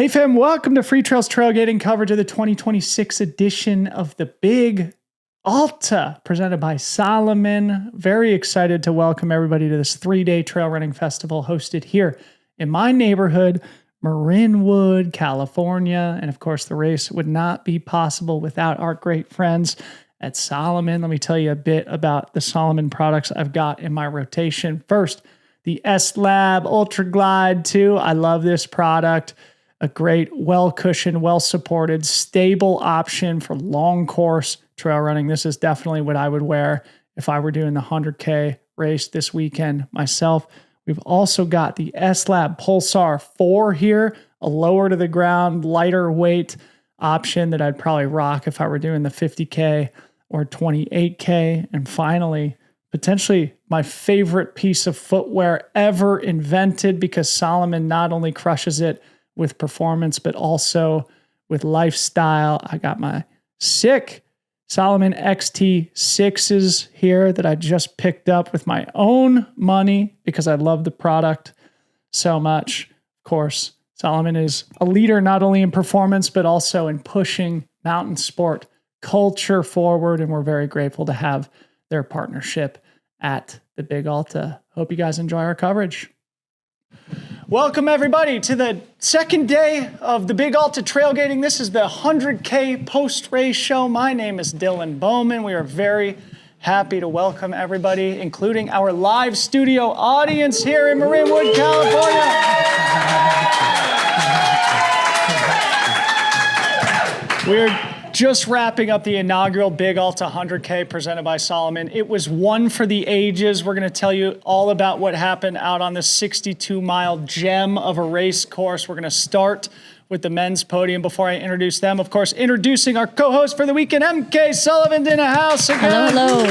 Hey fam, welcome to Freetrail's Trailgating coverage of the 2026 edition of the Big Alta, presented by Salomon. Very excited to welcome everybody to this 3-day trail running festival hosted here in my neighborhood, Marinwood, California. And of course, the race would not be possible without our great friends at Salomon. Let me tell you a bit about the Salomon products I've got in my rotation. First, the S-Lab Ultra Glide 2. I love this product. A great, well-cushioned, well-supported, stable option for long course trail running. This is definitely what I would wear if I were doing the 100K race this weekend myself. We've also got the S-Lab Pulsar 4 here, a lower to the ground, lighter weight option that I'd probably rock if I were doing the 50K or 28K. And finally, potentially my favorite piece of footwear ever invented, because Salomon not only crushes it with performance, but also with lifestyle. I got my sick Salomon XT6s here that I just picked up with my own money because I love the product so much. Of course, Salomon is a leader not only in performance, but also in pushing mountain sport culture forward. And we're very grateful to have their partnership at the Big Alta. Hope you guys enjoy our coverage. Welcome everybody to the second day of the Big Alta Trailgating. This is the 100K post-race show. My name is Dylan Bowman. We are very happy to welcome everybody, including our live studio audience here in Marinwood, California. We're just wrapping up the inaugural Big Alta 100K presented by Salomon. It was one for the ages. We're going to tell you all about what happened out on this 62-mile gem of a race course. We're going to start with the men's podium. Before I introduce them, of course, introducing our co-host for the weekend, MK Sullivan in the house again. Hello.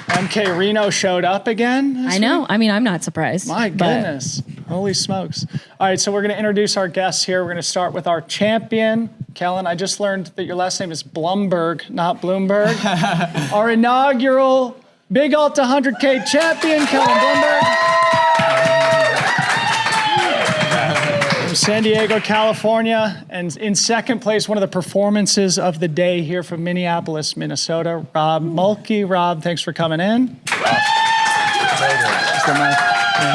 MK Reno showed up again. I know. I mean, I'm not surprised. My goodness. Holy smokes. All right, so we're going to introduce our guests here. We're going to start with our champion. Kellen, I just learned that your last name is Blumberg, not Bloomberg. Our inaugural Big Alta 100K champion, Kellen Blumberg. From San Diego, California. And in second place, one of the performances of the day here from Minneapolis, Minnesota, Rob Mulkey. Rob, thanks for coming in.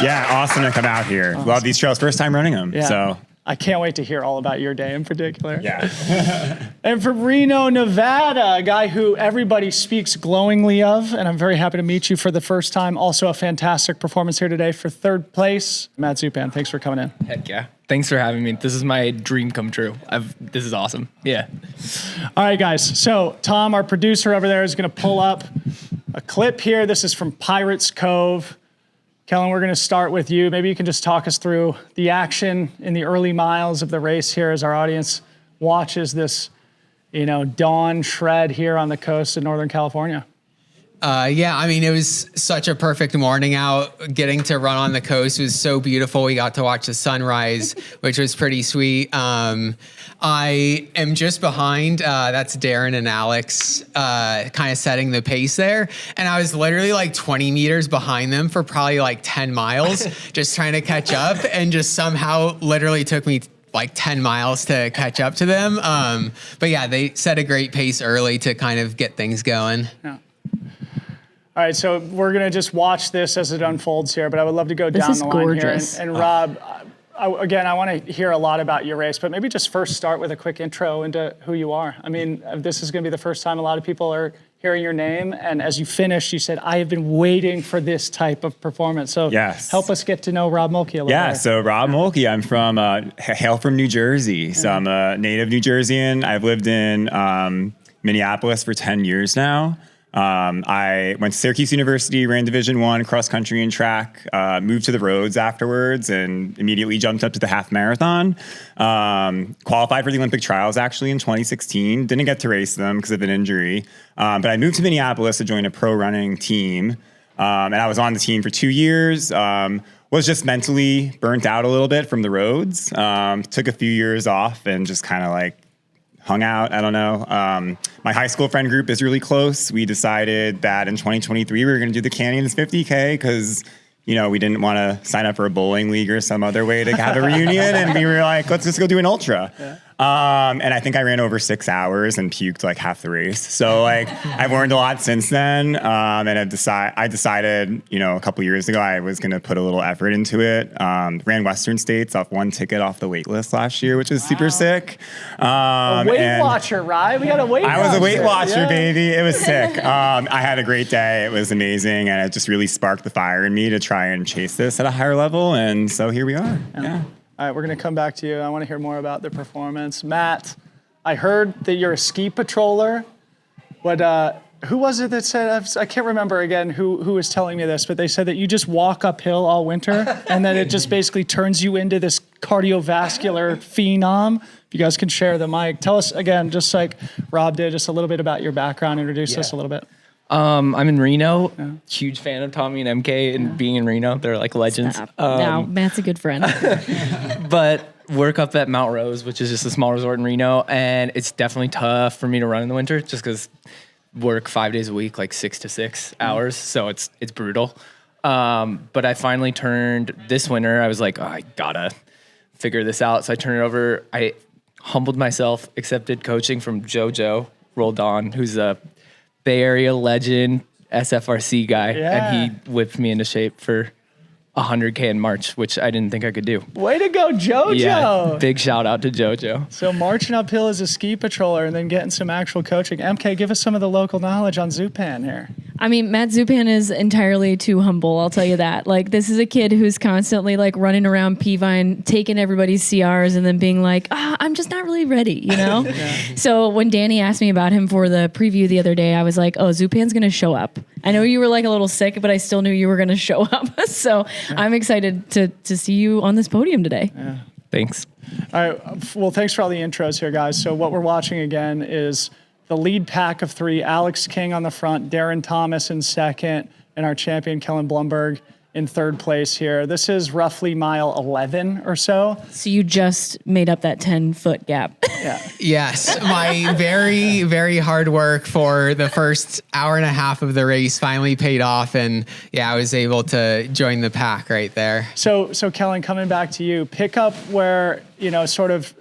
Yeah, awesome to come out here. Awesome. Love these trails. First time running them. Yeah. So I can't wait to hear all about your day in particular. Yeah. And from Reno, Nevada, a guy who everybody speaks glowingly of, and I'm very happy to meet you for the first time. Also a fantastic performance here today for third place. Matt Zupan, thanks for coming in. Heck yeah. Thanks for having me. This is my dream come true. This is awesome. Yeah. All right, guys. So Tom, our producer over there, is going to pull up a clip here. This is from Pirates Cove. Kellen, we're going to start with you. Maybe you can just talk us through the action in the early miles of the race here as our audience watches this, dawn shred here on the coast of Northern California. Yeah, I mean, it was such a perfect morning out. Getting to run on the coast was so beautiful. We got to watch the sunrise, which was pretty sweet. I am just behind. That's Darren and Alex kind of setting the pace there. And I was literally like 20 meters behind them for probably like 10 miles, just trying to catch up, and just somehow literally took me like 10 miles to catch up to them. But yeah, they set a great pace early to kind of get things going. Yeah. All right, so we're going to just watch this as it unfolds here, but I would love to go down the line gorgeous. here. And Rob, I want to hear a lot about your race, but maybe just first start with a quick intro into who you are. I mean, this is going to be the first time a lot of people are hearing your name, and as you finished, you said, I have been waiting for this type of performance. So yes. Help us get to know Rob Mulkey a little better. So Rob Mulkey, I'm from, hail from New Jersey. So I'm a native New Jerseyan. I've lived in Minneapolis for 10 years now. I went to Syracuse University, ran Division I cross country and track, moved to the roads afterwards and immediately jumped up to the half marathon. Qualified for the Olympic trials actually in 2016. Didn't get to race them because of an injury. But I moved to Minneapolis to join a pro running team. And I was on the team for 2 years. Was just mentally burnt out a little bit from the roads. Took a few years off and just kind of like hung out. I don't know. My high school friend group is really close. We decided that in 2023 we were going to do the Canyons 50K because we didn't want to sign up for a bowling league or some other way to have a reunion. And we were like, let's just go do an ultra. Yeah. And I think I ran over 6 hours and puked like half the race. So like I've learned a lot since then. And I decided, a couple years ago, I was going to put a little effort into it. Ran Western States off one ticket off the wait list last year, which was super sick. A Weight Watcher, right? We got a Weight Watcher. I was a Weight Watcher, baby. It was sick. I had a great day. It was amazing. And it just really sparked the fire in me to try and chase this at a higher level. And so here we are. Yeah. All right, we're going to come back to you. I want to hear more about the performance. Matt, I heard that you're a ski patroller. But who was it that said, I can't remember again who was telling me this, but they said that you just walk uphill all winter and then it just basically turns you into this cardiovascular phenom. If you guys can share the mic. Tell us again, just like Rob did, just a little bit about your background. Introduce us a little bit. I'm in Reno. Yeah. Huge fan of Tommy and MK and being in Reno. They're like legends. Now, Matt's a good friend. But work up at Mount Rose, which is just a small resort in Reno. And it's definitely tough for me to run in the winter just because work 5 days a week, like 6 to 6 hours. So it's brutal. But I finally turned this winter. I was like, I gotta figure this out. So I turned it over. I humbled myself, accepted coaching from JoJo Roldan, who's a Bay Area legend, SFRC guy, and he whipped me into shape for 100K in March, which I didn't think I could do. Way to go, JoJo! Yeah, big shout out to JoJo. So marching uphill as a ski patroller and then getting some actual coaching. MK, give us some of the local knowledge on Zupan here. I mean, Matt Zupan is entirely too humble, I'll tell you that. Like, this is a kid who's constantly, like, running around Peavine, taking everybody's CRs and then being like, I'm just not really ready, So when Danny asked me about him for the preview the other day, I was like, Zupan's going to show up. I know you were, like, a little sick, but I still knew you were going to show up. So I'm excited to see you on this podium today. Yeah. Thanks. All right. Well, thanks for all the intros here, guys. So what we're watching again is the lead pack of 3, Alex King on the front, Darren Thomas in second, and our champion, Kellen Blumberg, in third place here. This is roughly mile 11 or so. So you just made up that 10-foot gap. Yeah. Yes, my very, very hard work for the first hour and a half of the race finally paid off. And I was able to join the pack right there. So Kellen, coming back to you, pick up where, sort of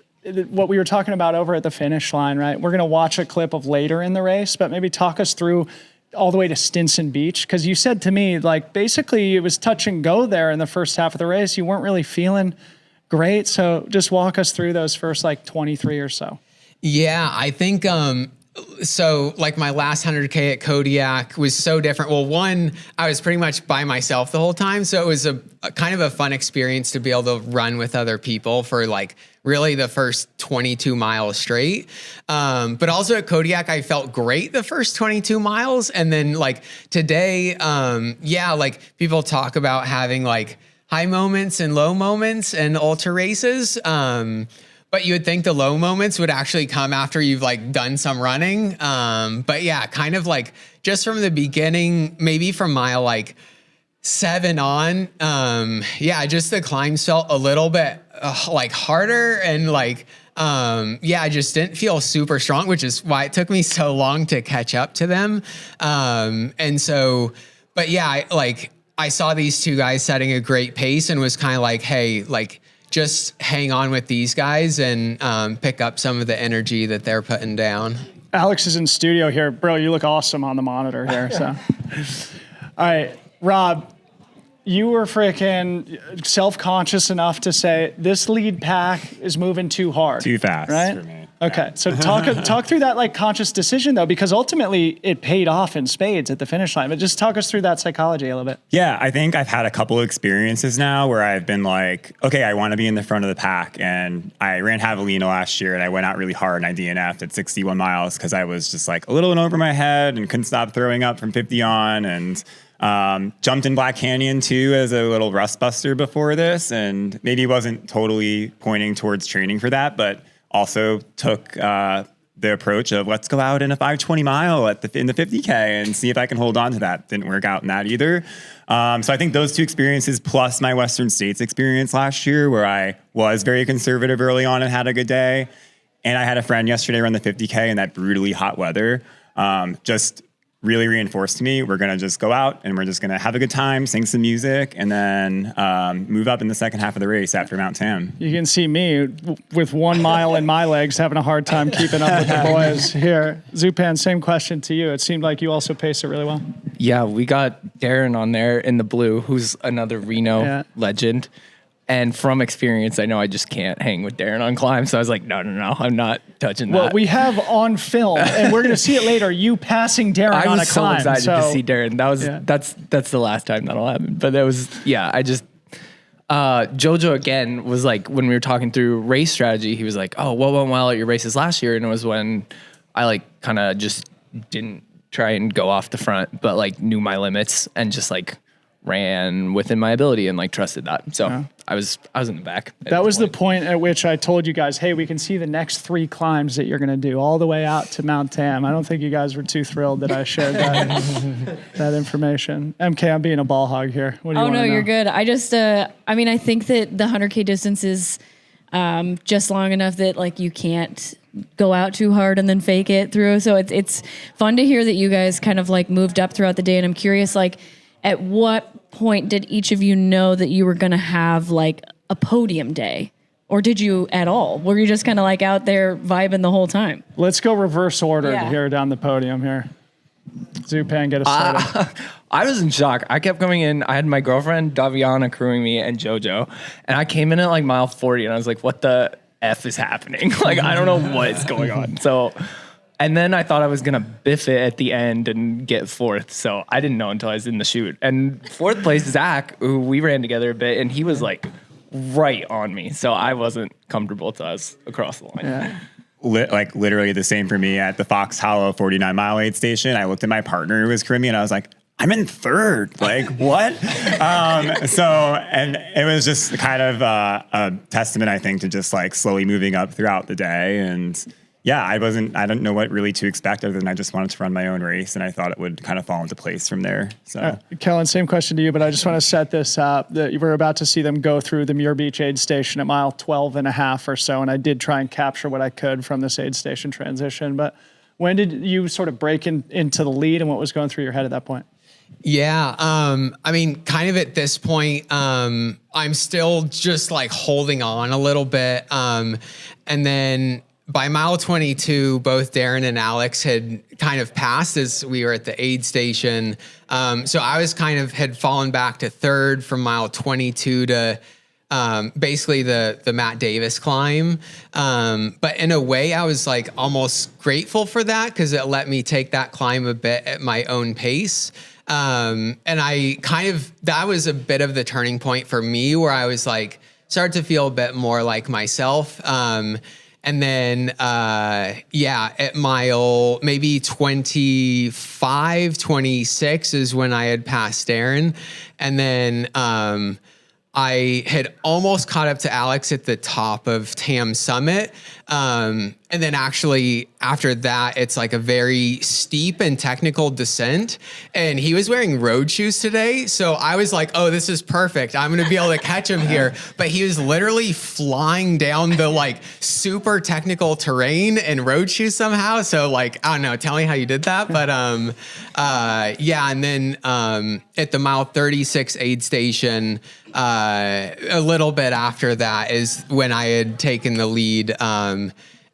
what we were talking about over at the finish line, right? We're going to watch a clip of later in the race, but maybe talk us through all the way to Stinson Beach. Because you said to me, like, basically it was touch and go there in the first half of the race. You weren't really feeling great. So just walk us through those first, 23 or so. Yeah, I think, so like my last 100K at Kodiak was so different. Well, one, I was pretty much by myself the whole time. So it was a kind of a fun experience to be able to run with other people for like really the first 22 miles straight. But also at Kodiak, I felt great the first 22 miles. And then like today, like people talk about having like high moments and low moments and ultra races. But you would think the low moments would actually come after you've like done some running. But yeah, kind of like just from the beginning, maybe from mile like 7 on, just the climbs felt a little bit like harder and like, I just didn't feel super strong, which is why it took me so long to catch up to them. I saw these two guys setting a great pace and was kind of like, hey, like, just hang on with these guys and pick up some of the energy that they're putting down. Alex is in studio here. Bro, you look awesome on the monitor here. So, all right, Rob, you were freaking self-conscious enough to say this lead pack is moving too hard. Too fast right? for me. Okay, so talk through that like conscious decision though, because ultimately it paid off in spades at the finish line. But just talk us through that psychology a little bit. Yeah, I think I've had a couple of experiences now where I've been like, okay, I want to be in the front of the pack. And I ran Javelina last year and I went out really hard and I DNF'd at 61 miles because I was just like a little in over my head and couldn't stop throwing up from 50 on. And jumped in Black Canyon too as a little rust buster before this, and maybe wasn't totally pointing towards training for that, but also took the approach of let's go out in a 5:20 mile in the 50K and see if I can hold on to that. Didn't work out in that either. So I think those two experiences plus my Western States experience last year where I was very conservative early on and had a good day. And I had a friend yesterday run the 50K in that brutally hot weather. Just really reinforced to me, we're going to just go out and we're just going to have a good time, sing some music, and then move up in the second half of the race after Mount Tam. You can see me with 1 mile in my legs having a hard time keeping up with the boys here. Zupan, same question to you. It seemed like you also paced it really well. Yeah, we got Darren on there in the blue, who's another Reno legend. And from experience, I know I just can't hang with Darren on climb. So I was like, no, I'm not touching that. Well, we have on film, and we're going to see it later, you passing Darren on a climb. I was so excited to see Darren. That's the last time that'll happen. But that was, Jojo again was like, when we were talking through race strategy, he was like, oh, what went well at your races last year? And it was when I like kind of just didn't try and go off the front, but like knew my limits and just like ran within my ability and like trusted that. So I was in the back. That was the point at which I told you guys, hey, we can see the next 3 climbs that you're going to do all the way out to Mount Tam. I don't think you guys were too thrilled that I shared that information. MK, I'm being a ball hog here. What do you want to know? You're good. I just, I think that the 100K distance is just long enough that like you can't go out too hard and then fake it through. So it's fun to hear that you guys kind of like moved up throughout the day. And I'm curious, like, at what point did each of you know that you were going to have like a podium day? Or did you at all? Were you just kind of like out there vibing the whole time? Let's go reverse order here down the podium here. Zupan, get us started. I was in shock. I kept coming in. I had my girlfriend, Daviana, crewing me, and Jojo. And I came in at like mile 40, and I was like, what the F is happening? Like, I don't know what is going on. So... And then I thought I was going to biff it at the end and get 4th. So I didn't know until I was in the chute. And 4th place, Zach, who we ran together a bit, and he was like right on me. So I wasn't comfortable till I was across the line. Yeah. Like literally the same for me at the Fox Hollow 49 mile aid station. I looked at my partner who was crewing me and I was like, I'm in 3rd. Like, what? And it was just kind of a testament, I think, to just like slowly moving up throughout the day. And yeah, I don't know what really to expect other than I just wanted to run my own race and I thought it would kind of fall into place from there. So Kellen, same question to you, but I just want to set this up that we're about to see them go through the Muir Beach aid station at mile 12 and a half or so. And I did try and capture what I could from this aid station transition, but when did you sort of break into the lead and what was going through your head at that point? Yeah. I mean, kind of at this point, I'm still just like holding on a little bit. And then by mile 22, both Darren and Alex had kind of passed as we were at the aid station. So I was had fallen back to 3rd from mile 22 to basically the Matt Davis climb. But in a way, I was like almost grateful for that because it let me take that climb a bit at my own pace. And that was a bit of the turning point for me where I was like, started to feel a bit more like myself. And then, at mile maybe 25, 26 is when I had passed Darren. And then I had almost caught up to Alex at the top of Tam Summit. And then actually after that, it's like a very steep and technical descent. And he was wearing road shoes today. So I was like, oh, this is perfect. I'm going to be able to catch him here. But he was literally flying down the like super technical terrain in road shoes somehow. So like, I don't know, tell me how you did that. But and then at the mile 36 aid station, a little bit after that is when I had taken the lead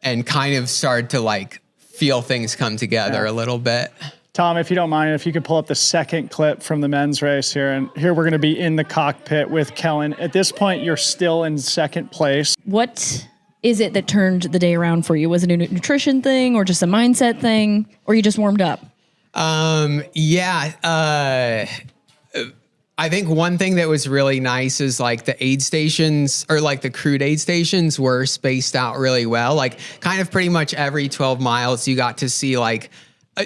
and kind of started to like feel things come together a little bit. Tom, if you don't mind, if you could pull up the second clip from the men's race here. And here we're going to be in the cockpit with Kellen. At this point, you're still in 2nd place. What is it that turned the day around for you? Was it a nutrition thing or just a mindset thing? Or you just warmed up? I think one thing that was really nice is like the aid stations or like the crewed aid stations were spaced out really well. Like kind of pretty much every 12 miles you got to see like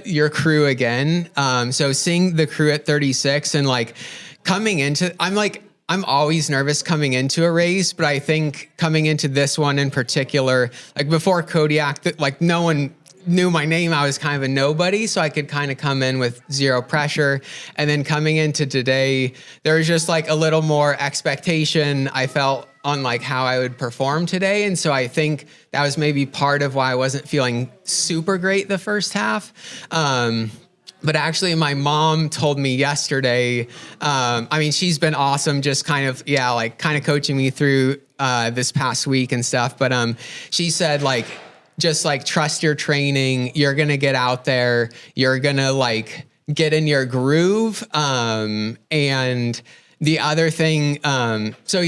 your crew again. So seeing the crew at 36 and like coming into, I'm always nervous coming into a race, but I think coming into this one in particular, like before Kodiak, like no one knew my name. I was kind of a nobody, so I could kind of come in with zero pressure. And then coming into today, there was just like a little more expectation I felt on like how I would perform today. And so I think that was maybe part of why I wasn't feeling super great the first half. But actually, my mom told me yesterday, I mean, she's been awesome, just kind of coaching me through this past week and stuff. But she said, like, just like trust your training. You're going to get out there. You're going to like get in your groove. And the other thing, so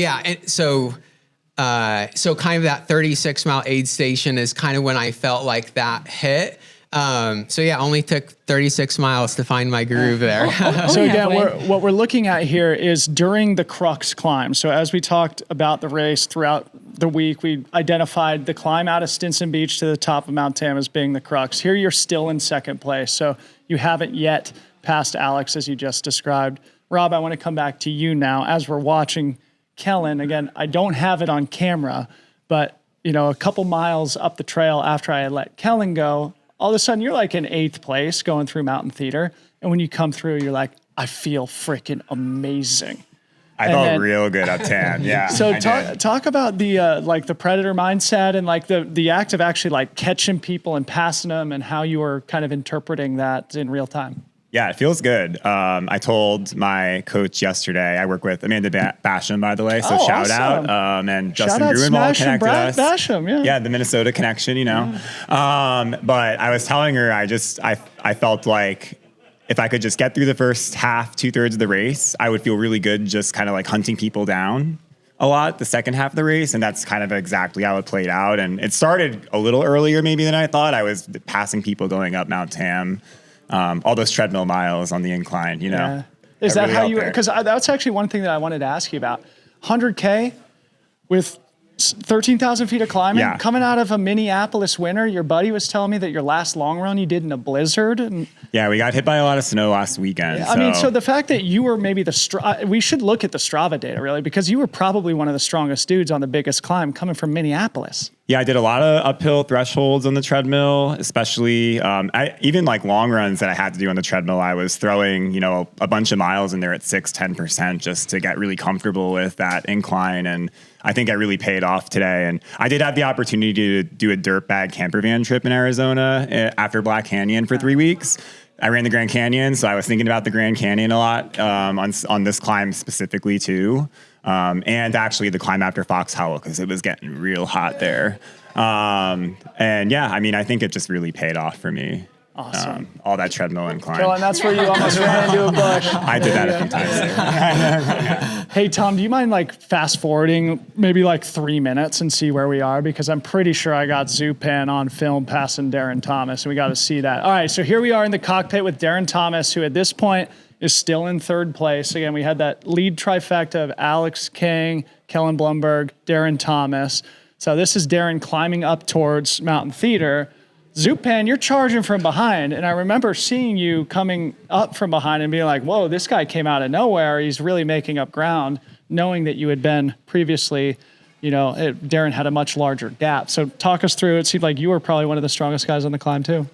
kind of that 36-mile aid station is kind of when I felt like that hit. Only took 36 miles to find my groove there. So again, what we're looking at here is during the crux climb. So as we talked about the race throughout the week, we identified the climb out of Stinson Beach to the top of Mount Tam as being the crux. Here you're still in second place. So you haven't yet passed Alex as you just described. Rob, I want to come back to you now as we're watching Kellen. Again, I don't have it on camera, but a couple miles up the trail after I had let Kellen go, all of a sudden you're like in 8th place going through Mountain Theater. And when you come through, you're like, I feel freaking amazing. I felt real good up Tam. Yeah. So talk about the like the predator mindset and like the act of actually like catching people and passing them and how you were kind of interpreting that in real time. Yeah, it feels good. I told my coach yesterday, I work with Amanda Basham, by the way, so shout awesome. out. And Shout Justin out Gruenwald Smash and connected Brad us. Basham, Yeah, the Minnesota connection, But I was telling her, I felt like if I could just get through the first half, 2/3 of the race, I would feel really good just kind of like hunting people down a lot the second half of the race. And that's kind of exactly how it played out. And it started a little earlier maybe than I thought. I was passing people going up Mount Tam. All those treadmill miles on the incline, Yeah. Is that really how you, there. because that's actually one thing that I wanted to ask you about. 100K with 13,000 feet of climbing, coming out of a Minneapolis winter. Your buddy was telling me that your last long run you did in a blizzard. And yeah, we got hit by a lot of snow last weekend. I mean, so the fact that you were maybe we should look at the Strava data really, because you were probably one of the strongest dudes on the biggest climb coming from Minneapolis. Yeah, I did a lot of uphill thresholds on the treadmill, especially even like long runs that I had to do on the treadmill. I was throwing, a bunch of miles in there at 6-10% just to get really comfortable with that incline. And I think I really paid off today. And I did have the opportunity to do a dirt bag camper van trip in Arizona after Black Canyon for 3 weeks. I ran the Grand Canyon, so I was thinking about the Grand Canyon a lot on this climb specifically too. And actually the climb after Fox Hollow because it was getting real hot there. And yeah, I mean, I think it just really paid off for me. Awesome. All that treadmill incline. Dylan, that's where you almost ran into a bush. I did that a few times. Hey, Tom, do you mind like fast forwarding maybe like 3 minutes and see where we are? Because I'm pretty sure I got Zupan on film passing Darren Thomas, and we got to see that. All right, so here we are in the cockpit with Darren Thomas, who at this point is still in 3rd place. Again, we had that lead trifecta of Alex King, Kellen Blumberg, Darren Thomas. So this is Darren climbing up towards Mountain Theater. Zupan, you're charging from behind, and I remember seeing you coming up from behind and being like, whoa, this guy came out of nowhere. He's really making up ground, knowing that you had been previously, Darren had a much larger gap. So talk us through. It seemed like you were probably one of the strongest guys on the climb too.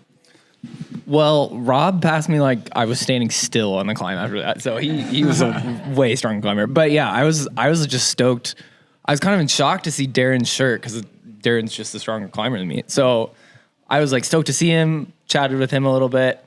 Well, Rob passed me like I was standing still on the climb after that. So he was a way stronger climber. But yeah, I was just stoked. I was kind of in shock to see Darren's shirt because Darren's just a stronger climber than me. So I was like stoked to see him, chatted with him a little bit,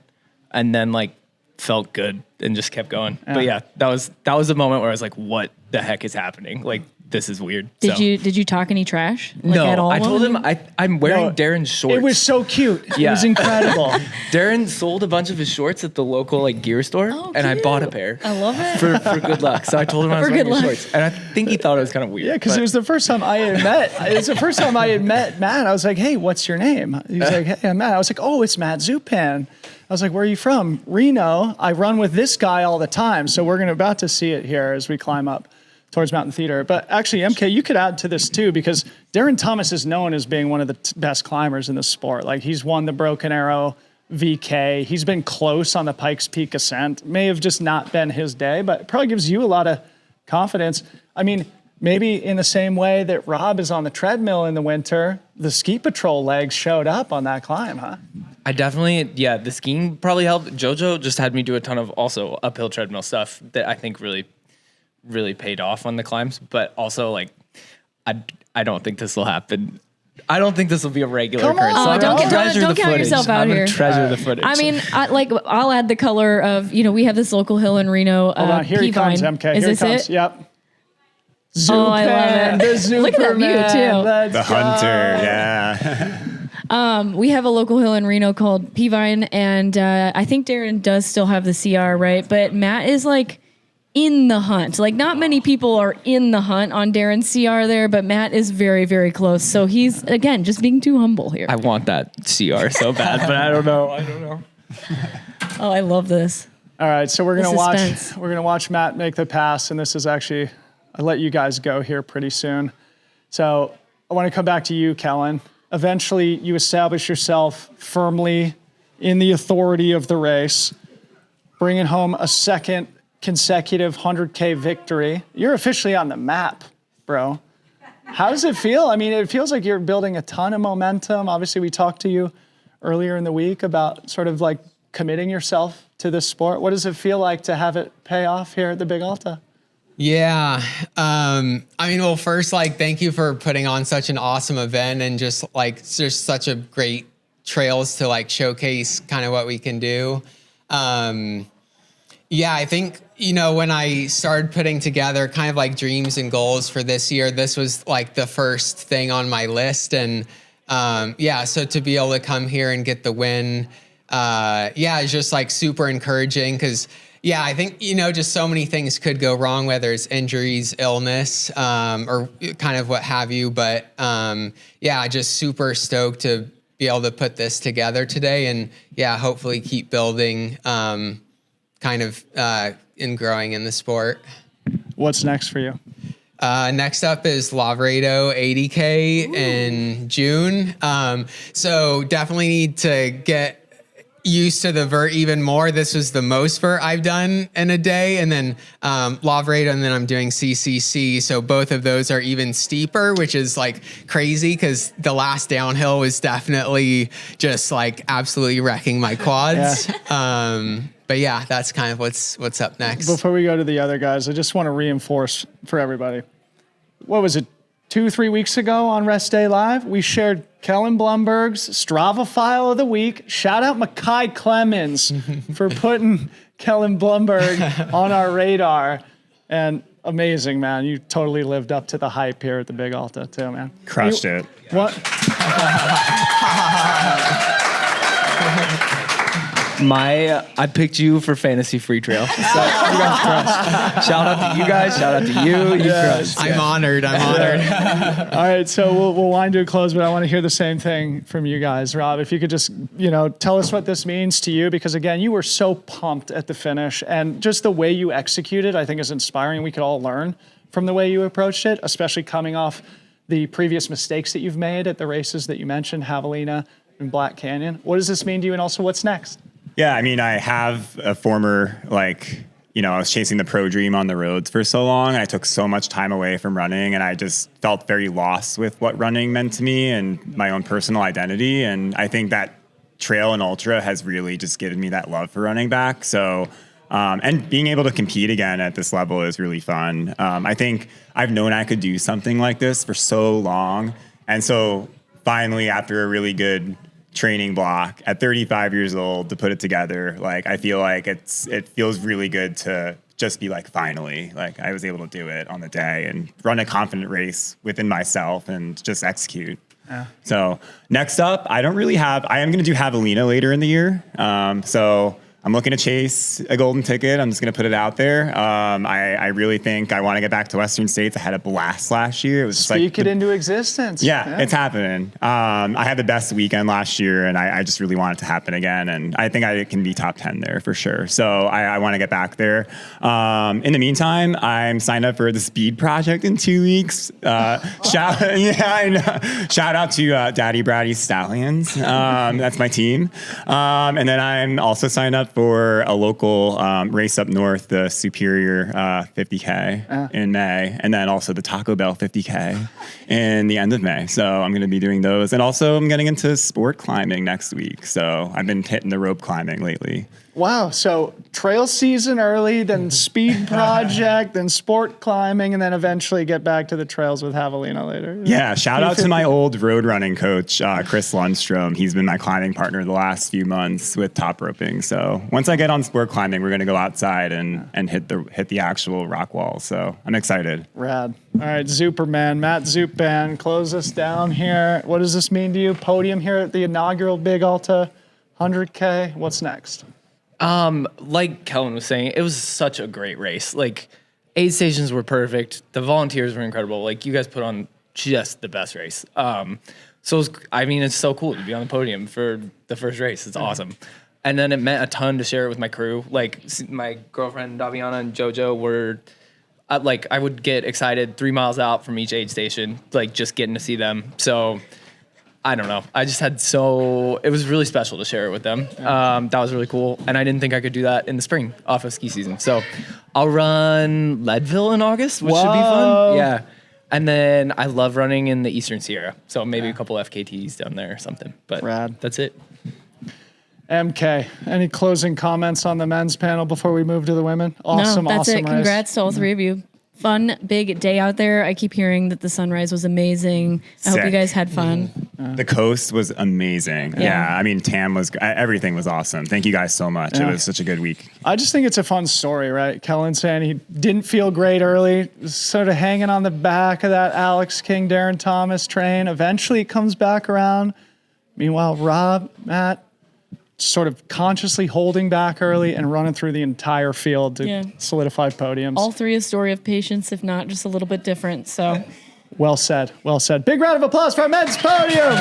and then like felt good and just kept going. Yeah. But yeah, that was a moment where I was like, what the heck is happening? Like, this is weird. Did you talk any trash? Like, no, at all? I told him I'm wearing Darren's shorts. It was so cute. Yeah. It was incredible. Darren sold a bunch of his shorts at the local like gear store, and I bought a pair. I love it. For good luck. So I told him I was wearing his shorts, and I think he thought it was kind of weird. Yeah, because it was the first time I had met. It was the first time I had met Matt. I was like, "Hey, what's your name?" He was like, "Hey, I'm Matt." I was like, "Oh, it's Matt Zupan." I was like, "Where are you from?" "Reno. I run with this guy all the time." So we're about to see it here as we climb up towards Mountain Theater. But actually, MK, you could add to this too, because Darren Thomas is known as being one of the best climbers in the sport. Like, he's won the Broken Arrow VK. He's been close on the Pikes Peak Ascent. May have just not been his day, but it probably gives you a lot of confidence. I mean, maybe in the same way that Rob is on the treadmill in the winter, the ski patrol legs showed up on that climb, huh? I definitely, the skiing probably helped. JoJo just had me do a ton of also uphill treadmill stuff that I think really paid off on the climbs, but also like I don't think this will happen I don't think this will be a regular Come occurrence. on, So I'm don't- gonna treasure don't the count footage. yourself out I'm gonna here. treasure the footage. I mean, I'll add the color of, we have this local hill in Reno. Hold on, here he comes, MK. Is Here he this comes. it? Yep. Oh, I love it. The Look at that view, Superman. too. Let's The go. hunter, yeah. We have a local hill in Reno called Peavine, and I think Darren does still have the CR, right? But Matt is like in the hunt. Like, not many people are in the hunt on Darren's CR there, but Matt is very, very close. So he's, again, just being too humble here. I want that CR so bad, but I don't know. Oh, I love this. All right, so we're The gonna watch. suspense. We're gonna watch Matt make the pass, and this is actually. I'll let you guys go here pretty soon. So I want to come back to you, Kellen. Eventually, you establish yourself firmly in the authority of the race, bringing home a second consecutive 100K victory. You're officially on the map, bro. How does it feel? I mean, it feels like you're building a ton of momentum. Obviously, we talked to you earlier in the week about sort of like committing yourself to this sport. What does it feel like to have it pay off here at the Big Alta? Yeah. I mean, well, first, like, thank you for putting on such an awesome event and just like, there's such a great trails to like showcase kind of what we can do. Yeah, I think, when I started putting together kind of like dreams and goals for this year, this was like the first thing on my list. And so to be able to come here and get the win, it's just like super encouraging because I think, just so many things could go wrong, whether it's injuries, illness, or kind of what have you. But just super stoked to be able to put this together today and hopefully keep building and growing in the sport. What's next for you? Next up is Lavredo 80K in June. So definitely need to get used to the vert even more. This was the most vert I've done in a day, and then Lavredo, and then I'm doing CCC. So both of those are even steeper, which is like crazy because the last downhill was definitely just like absolutely wrecking my quads. But that's kind of what's up next. Before we go to the other guys, I just want to reinforce for everybody. What was it, 2-3 weeks ago on Rest Day Live? We shared Kellen Blumberg's Strava file of the week. Shout out Mackay Clemens for putting Kellen Blumberg on our radar. And amazing, man. You totally lived up to the hype here at the Big Alta too, man. Crushed it. What? I picked you for fantasy Freetrail. So you guys crushed. Shout out to you guys. Shout out to you. You crushed. I'm honored. All right, so we'll wind to a close, but I want to hear the same thing from you guys. Rob, if you could just, tell us what this means to you, because again, you were so pumped at the finish, and just the way you executed, I think is inspiring. We could all learn from the way you approached it, especially coming off the previous mistakes that you've made at the races that you mentioned, Javelina and Black Canyon. What does this mean to you, and also what's next? Yeah, I mean, I have a former, I was chasing the pro dream on the roads for so long. I took so much time away from running, and I just felt very lost with what running meant to me and my own personal identity. And I think that trail and ultra has really just given me that love for running back. So, and being able to compete again at this level is really fun. I think I've known I could do something like this for so long. And so finally, after a really good training block at 35 years old to put it together, I feel like it feels really good to just be finally, I was able to do it on the day and run a confident race within myself and just execute. Yeah. So next up, I am going to do Javelina later in the year. So I'm looking to chase a golden ticket. I'm just going to put it out there. I really think I want to get back to Western States. I had a blast last year. It was Speak it into existence. Yeah, it's happening. I had the best weekend last year, and I just really want it to happen again. And I think I can be top 10 there for sure. So I want to get back there. In the meantime, I'm signed up for the Speed Project in 2 weeks. Shout out to Daddy Bratty Stallions. That's my team. And then I'm also signed up for a local race up north, the Superior 50K in May, and then also the Taco Bell 50K in the end of May. So I'm going to be doing those. And also I'm getting into sport climbing next week. So I've been hitting the rope climbing lately. Wow. So trail season early, then speed project, then sport climbing, and then eventually get back to the trails with Javelina later. Yeah. Shout out to my old road running coach, Chris Lundstrom. He's been my climbing partner the last few months with top roping. So once I get on sport climbing, we're going to go outside and hit the actual rock wall. So I'm excited. Rad. All right, Zuperman, Matt Zupan, close us down here. What does this mean to you? Podium here at the inaugural Big Alta 100K. What's next? Like Kellen was saying, it was such a great race. Like, aid stations were perfect. The volunteers were incredible. Like, you guys put on just the best race. So it's so cool to be on the podium for the first race. It's awesome. And then it meant a ton to share it with my crew. Like, my girlfriend Daviana and JoJo were I would get excited 3 miles out from each aid station, like just getting to see them. So I don't know. I just had it was really special to share it with them. That was really cool. And I didn't think I could do that in the spring off of ski season. So I'll run Leadville in August, which should be fun. Yeah. And then I love running in the Eastern Sierra. So maybe a couple FKTs down there or something. But that's it. MK, any closing comments on the men's panel before we move to the women? Awesome, no, that's awesome it. race. Congrats to all three of you. Fun, big day out there. I keep hearing that the sunrise was amazing. I hope you guys had fun. The coast was amazing. Yeah. I mean, Tam everything was awesome. Thank you guys so much. It was such a good week. I just think it's a fun story, right? Kellen saying he didn't feel great early, sort of hanging on the back of that Alex King, Darren Thomas train. Eventually it comes back around. Meanwhile, Rob, Matt, sort of consciously holding back early and running through the entire field to solidify podiums. All three a story of patience, if not just a little bit different. So, well said. Well said. Big round of applause for our men's podium.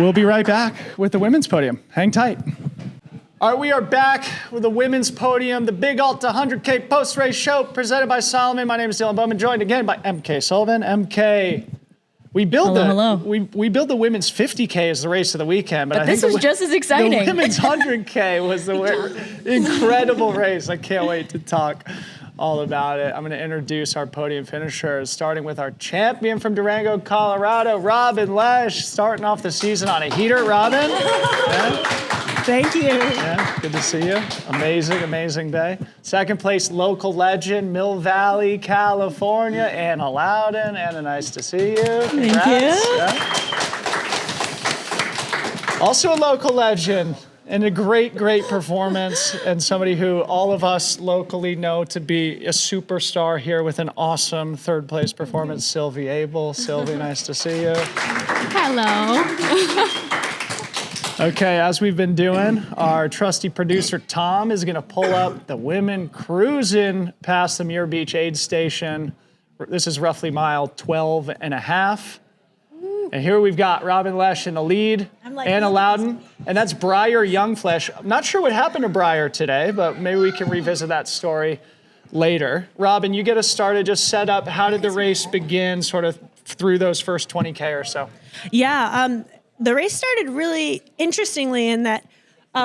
We'll be right back with the women's podium. Hang tight. All right, we are back with the women's podium, the Big Alta 100K post-race show presented by Salomon. My name is Dylan Bowman, joined again by MK Sullivan. MK. We build we build the women's 50K as the race of the weekend, but I this think was just as exciting. The women's 100K was the incredible race. I can't wait to talk all about it. I'm going to introduce our podium finishers, starting with our champion from Durango, Colorado, Robin Lesh, starting off the season on a heater. Robin, thank you. Yeah, good to see you. Amazing, amazing day. Second place, local legend, Mill Valley, California, Anna Loudon. Anna, nice to see you. Congrats. Thank you. Yeah. Also a local legend and a great, great performance, and somebody who all of us locally know to be a superstar here with an awesome third place performance, Sylvie Abel. Sylvie, nice to see you. Hello. Okay, as we've been doing, our trusty producer Tom is going to pull up the women cruising past the Muir Beach aid station. This is roughly mile 12 and a half. And here we've got Robin Lesh in the lead, Anna Loudon, and that's Briar Youngflesh. I'm not sure what happened to Briar today, but maybe we can revisit that story later. Robin, you get us started, just set up. How did the race begin sort of through those first 20K or so? Yeah, the race started really interestingly in that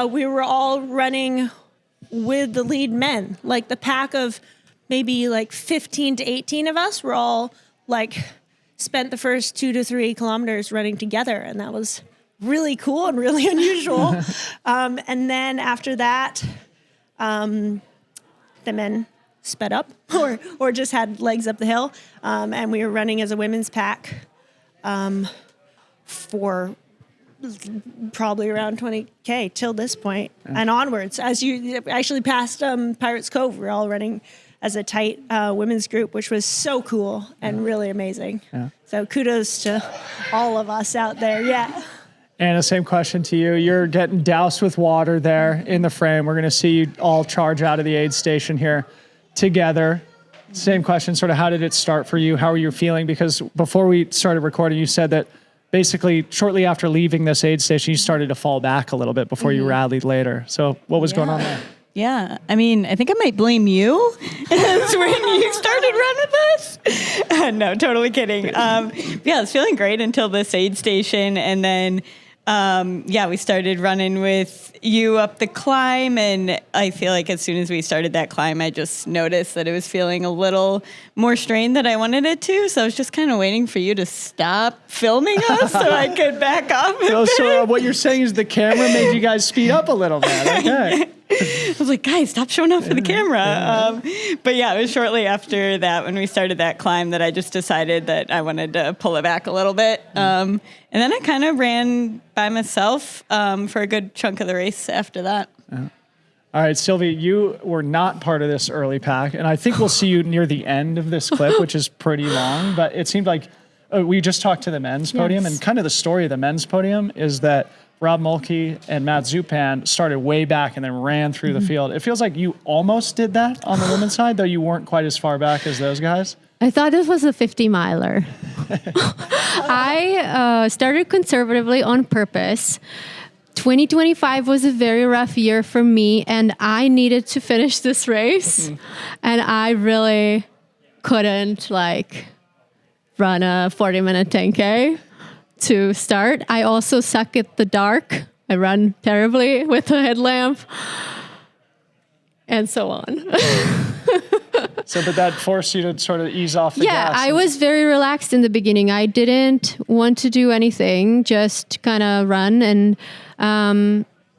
we were all running with the lead men. Like the pack of maybe like 15 to 18 of us were all like spent the first 2 to 3 kilometers running together. And that was really cool and really unusual. And then after that, the men sped up or just had legs up the hill. And we were running as a women's pack for probably around 20K till this point and onwards. As you actually passed Pirates Cove, we're all running as a tight women's group, which was so cool and really amazing. Yeah. So kudos to all of us out there. Yeah. Anna, same question to you. You're getting doused with water there in the frame. We're going to see you all charge out of the aid station here together. Same question, sort of how did it start for you? How are you feeling? Because before we started recording, you said that basically shortly after leaving this aid station, you started to fall back a little bit before you rallied later. So what was going on there? Yeah, I mean, I think I might blame you. It's when you started running this. No, totally kidding. Yeah, I was feeling great until this aid station, and then we started running with you up the climb, and I feel like as soon as we started that climb, I just noticed that it was feeling a little more strained than I wanted it to. So I was just kind of waiting for you to stop filming us so I could back off. So what you're saying is the camera made you guys speed up a little bit. Okay. I was like, guys, stop showing off for the camera. But yeah, it was shortly after that when we started that climb that I just decided that I wanted to pull it back a little bit. And then I kind of ran by myself for a good chunk of the race after that. All right, Sylvie, you were not part of this early pack, and I think we'll see you near the end of this clip, which is pretty long, but it seemed like we just talked to the men's podium, and kind of the story of the men's podium is that Rob Mulkey and Matt Zupan started way back and then ran through the field. It feels like you almost did that on the women's side, though you weren't quite as far back as those guys. I thought this was a 50-miler. I started conservatively on purpose. 2025 was a very rough year for me, and I needed to finish this race. And I really couldn't run a 40-minute 10K to start. I also suck at the dark. I run terribly with a headlamp and so on. But that forced you to sort of ease off the gas. Yeah, I was very relaxed in the beginning. I didn't want to do anything, just kind of run and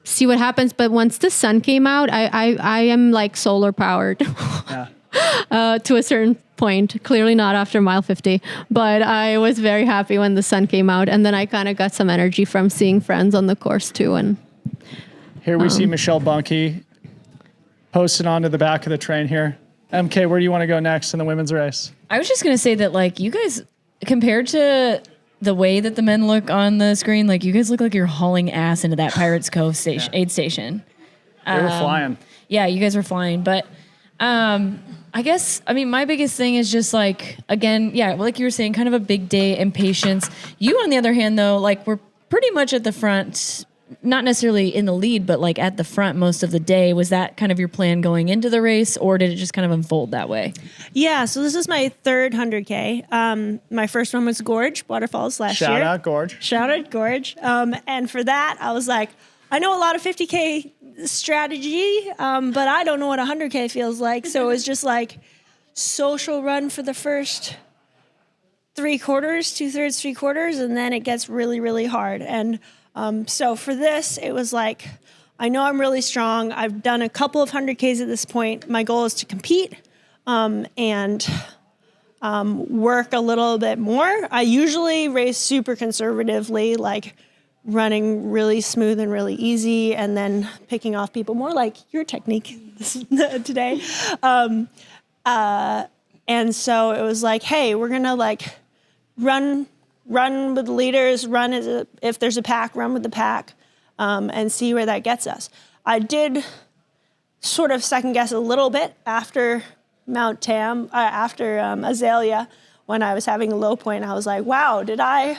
see what happens. But once the sun came out, I am like solar powered to a certain point. Clearly not after mile 50, but I was very happy when the sun came out. And then I kind of got some energy from seeing friends on the course too. And here we see Michelle Bunky posted onto the back of the train here. MK, where do you want to go next in the women's race? I was just going to say that, you guys, compared to the way that the men look on the screen, you guys look like you're hauling ass into that Pirates Cove aid station. They were flying. Yeah, you guys were flying. But I guess, my biggest thing is just, again, like you were saying, kind of a big day impatience. You, on the other hand, though, were pretty much at the front, not necessarily in the lead, but at the front most of the day. Was that kind of your plan going into the race, or did it just kind of unfold that way? Yeah, so this is my third 100K. My first one was Gorge, Waterfalls last year. Shout out Gorge. Shout out Gorge. And for that, I was like, I know a lot of 50K strategy, but I don't know what 100K feels like. So it was just social run for the first 3/4, 2/3, 3/4, and then it gets really, really hard. And so for this, it was I know I'm really strong. I've done a couple of 100Ks at this point. My goal is to compete and work a little bit more. I usually race super conservatively, running really smooth and really easy, and then picking off people more like your technique today. And so it was hey, we're going to run with the leaders, if there's a pack, run with the pack, and see where that gets us. I did sort of second guess a little bit after Mount Tam, after Azalea, when I was having a low point. I was like, wow, did I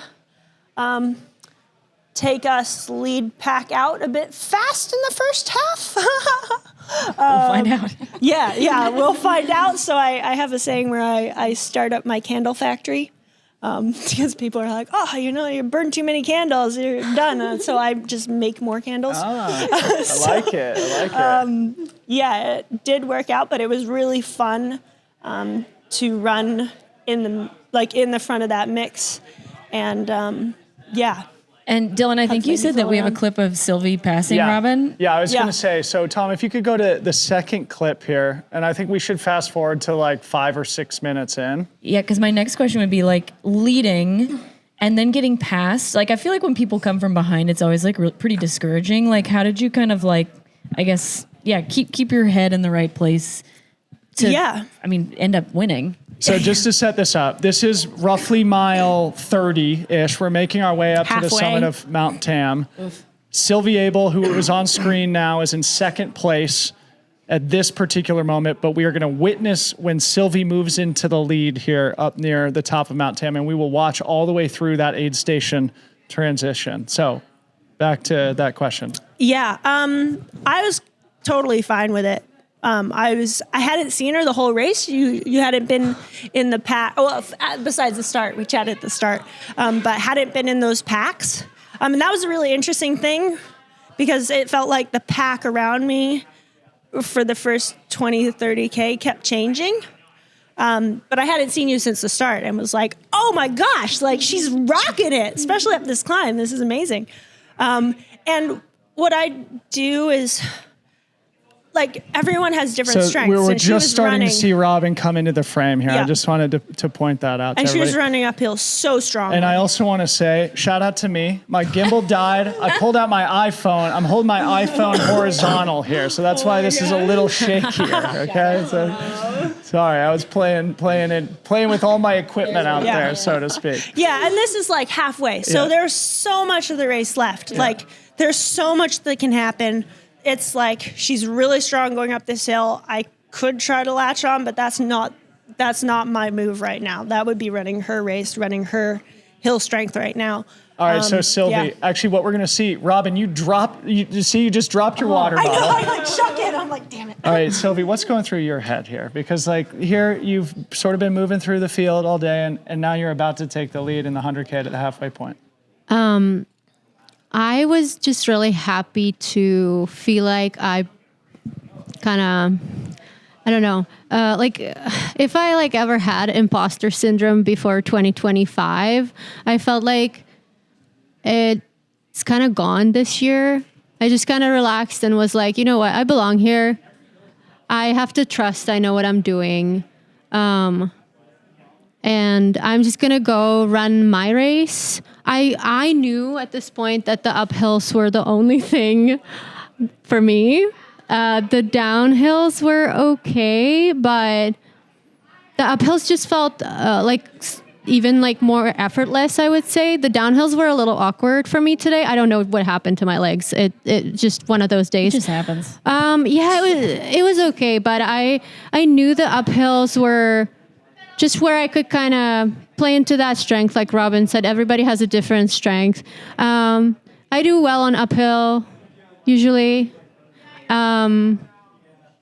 take us lead pack out a bit fast in the first half? We'll find out. Yeah, we'll find out. So I have a saying where I start up my candle factory. Because people are like, oh, you burned too many candles, you're done. So I just make more candles. I like it. Yeah, it did work out, but it was really fun to run in the front of that mix. And yeah. And Dylan, I think you said that we have a clip of Sylvie passing Robin. Yeah, I was going to say, so Tom, if you could go to the second clip here, and I think we should fast forward to 5 or 6 minutes in. Yeah, because my next question would be leading and then getting past. I feel like when people come from behind, it's always pretty discouraging. How did you kind of keep your head in the right place to, end up winning? So just to set this up, this is roughly mile 30-ish. We're making our way up to the summit of Mount Tam. Sylvie Abel, who is on screen now, is in second place at this particular moment, but we are going to witness when Sylvie moves into the lead here up near the top of Mount Tam, and we will watch all the way through that aid station transition. So back to that question. Yeah, I was totally fine with it. I hadn't seen her the whole race. You hadn't been in the pack. Well, besides the start, we chatted at the start, but hadn't been in those packs. And that was a really interesting thing because it felt like the pack around me for the first 20 to 30K kept changing. But I hadn't seen you since the start and was like, oh my gosh, like she's rocking it, especially up this climb. This is amazing. And what I do is, like, everyone has different strengths. We were and just starting to see Robin come into the frame here. Yeah. I just wanted to point that out to and she everybody. was running uphill so strong. And I also want to say, shout out to me. My gimbal died. I pulled out my iPhone. I'm holding my iPhone horizontal here, so that's why this is a little shakier. Okay, so sorry, I was playing with all my equipment out there, so to speak. Yeah, and this is like halfway, so Yeah. there's so much of the race left. Yeah. Like, there's so much that can happen. It's like she's really strong going up this hill. I could try to latch on, but that's not my move right now. That would be running her race, running her hill strength right now. All right, so Sylvie, yeah. actually what we're going to see, Robin, you just dropped your water I bottle. know, I like shook it. I'm like, damn it. All right, Sylvie, what's going through your head here? Because like here you've sort of been moving through the field all day and now you're about to take the lead in the 100K at the halfway point. I was just really happy to feel like I kind of, I don't know, like if I like ever had imposter syndrome before 2025, I felt like it's kind of gone this year. I just kind of relaxed and was like, you know what, I belong here. I have to trust I know what I'm doing. And I'm just going to go run my race. I knew at this point that the uphills were the only thing for me. The downhills were okay, but the uphills just felt like even like more effortless, I would say. The downhills were a little awkward for me today. I don't know what happened to my legs. It just one of those days. It just happens. Yeah, it was okay, but I knew the uphills were just where I could kind of play into that strength. Like Robin said, everybody has a different strength. I do well on uphill, usually. Yeah,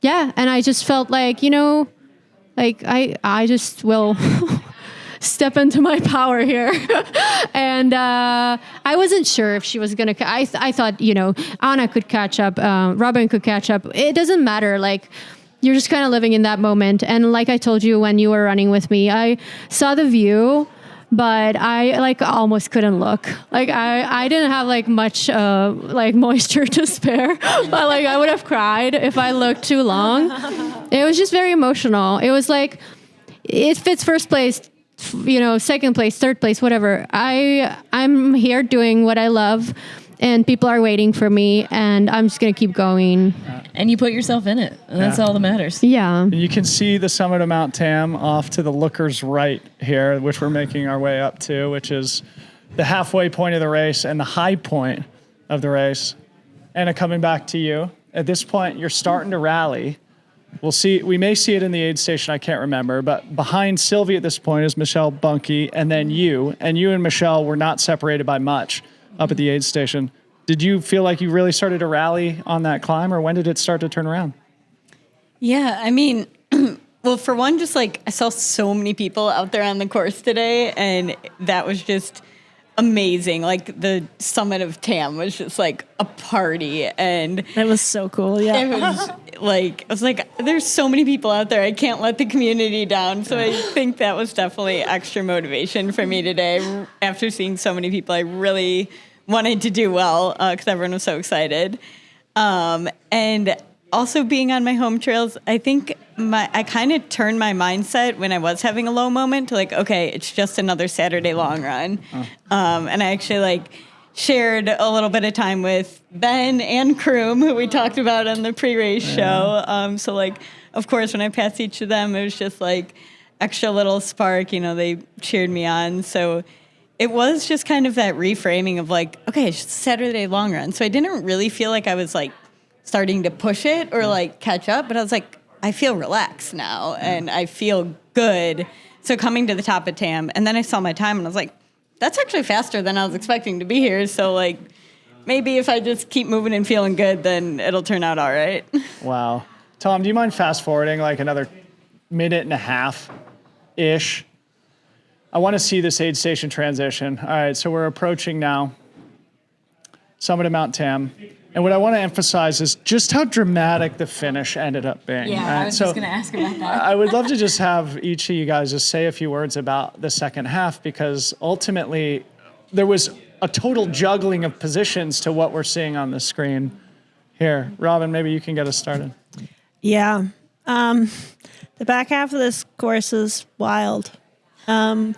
and I just felt like, you know, like I just will step into my power here. And I wasn't sure if she was going to, I thought, you know, Anna could catch up, Robin could catch up. It doesn't matter, like, you're just kind of living in that moment. And like I told you when you were running with me, I saw the view, but I like almost couldn't look. Like I didn't have like much like moisture to spare, but like I would have cried if I looked too long. It was just very emotional. It was like, if it's first place, you know, second place, third place, whatever, I'm here doing what I love. And people are waiting for me, and I'm just going to keep going. And you put yourself in it. And that's all that matters. Yeah. You can see the summit of Mount Tam off to the looker's right here, which we're making our way up to, which is the halfway point of the race and the high point of the race. Anna, coming back to you. At this point, you're starting to rally. We'll see. We may see it in the aid station. I can't remember. But behind Sylvie at this point is Michelle Bunke, and then you. And you and Michelle were not separated by much up at the aid station. Did you feel like you really started to rally on that climb, or when did it start to turn around? Yeah, I mean, well, for one, just like I saw so many people out there on the course today, and that was just amazing. Like the summit of Tam was just like a party, and It was so cool, yeah. it was like, I was like, there's so many people out there. I can't let the community down. So I think that was definitely extra motivation for me today. After seeing so many people, I really wanted to do well because everyone was so excited. And also being on my home trails, I think I kind of turned my mindset when I was having a low moment to like, okay, it's just another Saturday long run. And I actually like shared a little bit of time with Ben and Kroom, who we talked about on the pre-race show. So like, of course, when I passed each of them, it was just like extra little spark, you know, they cheered me on. So it was just kind of that reframing of like, okay, it's just a Saturday long run. So I didn't really feel like I was like starting to push it or like catch up, but I was like, I feel relaxed now and I feel good. So coming to the top of Tam, and then I saw my time and I was like, that's actually faster than I was expecting to be here. So like, maybe if I just keep moving and feeling good, then it'll turn out all right. Wow. Tom, do you mind fast forwarding like another minute and a half-ish? I want to see this aid station transition. All right, so we're approaching now summit of Mount Tam. And what I want to emphasize is just how dramatic the finish ended up being. Yeah, I was just going to ask about that. I would love to just have each of you guys just say a few words about the second half, because ultimately there was a total juggling of positions to what we're seeing on the screen here. Robin, maybe you can get us started. Yeah. The back half of this course is wild. I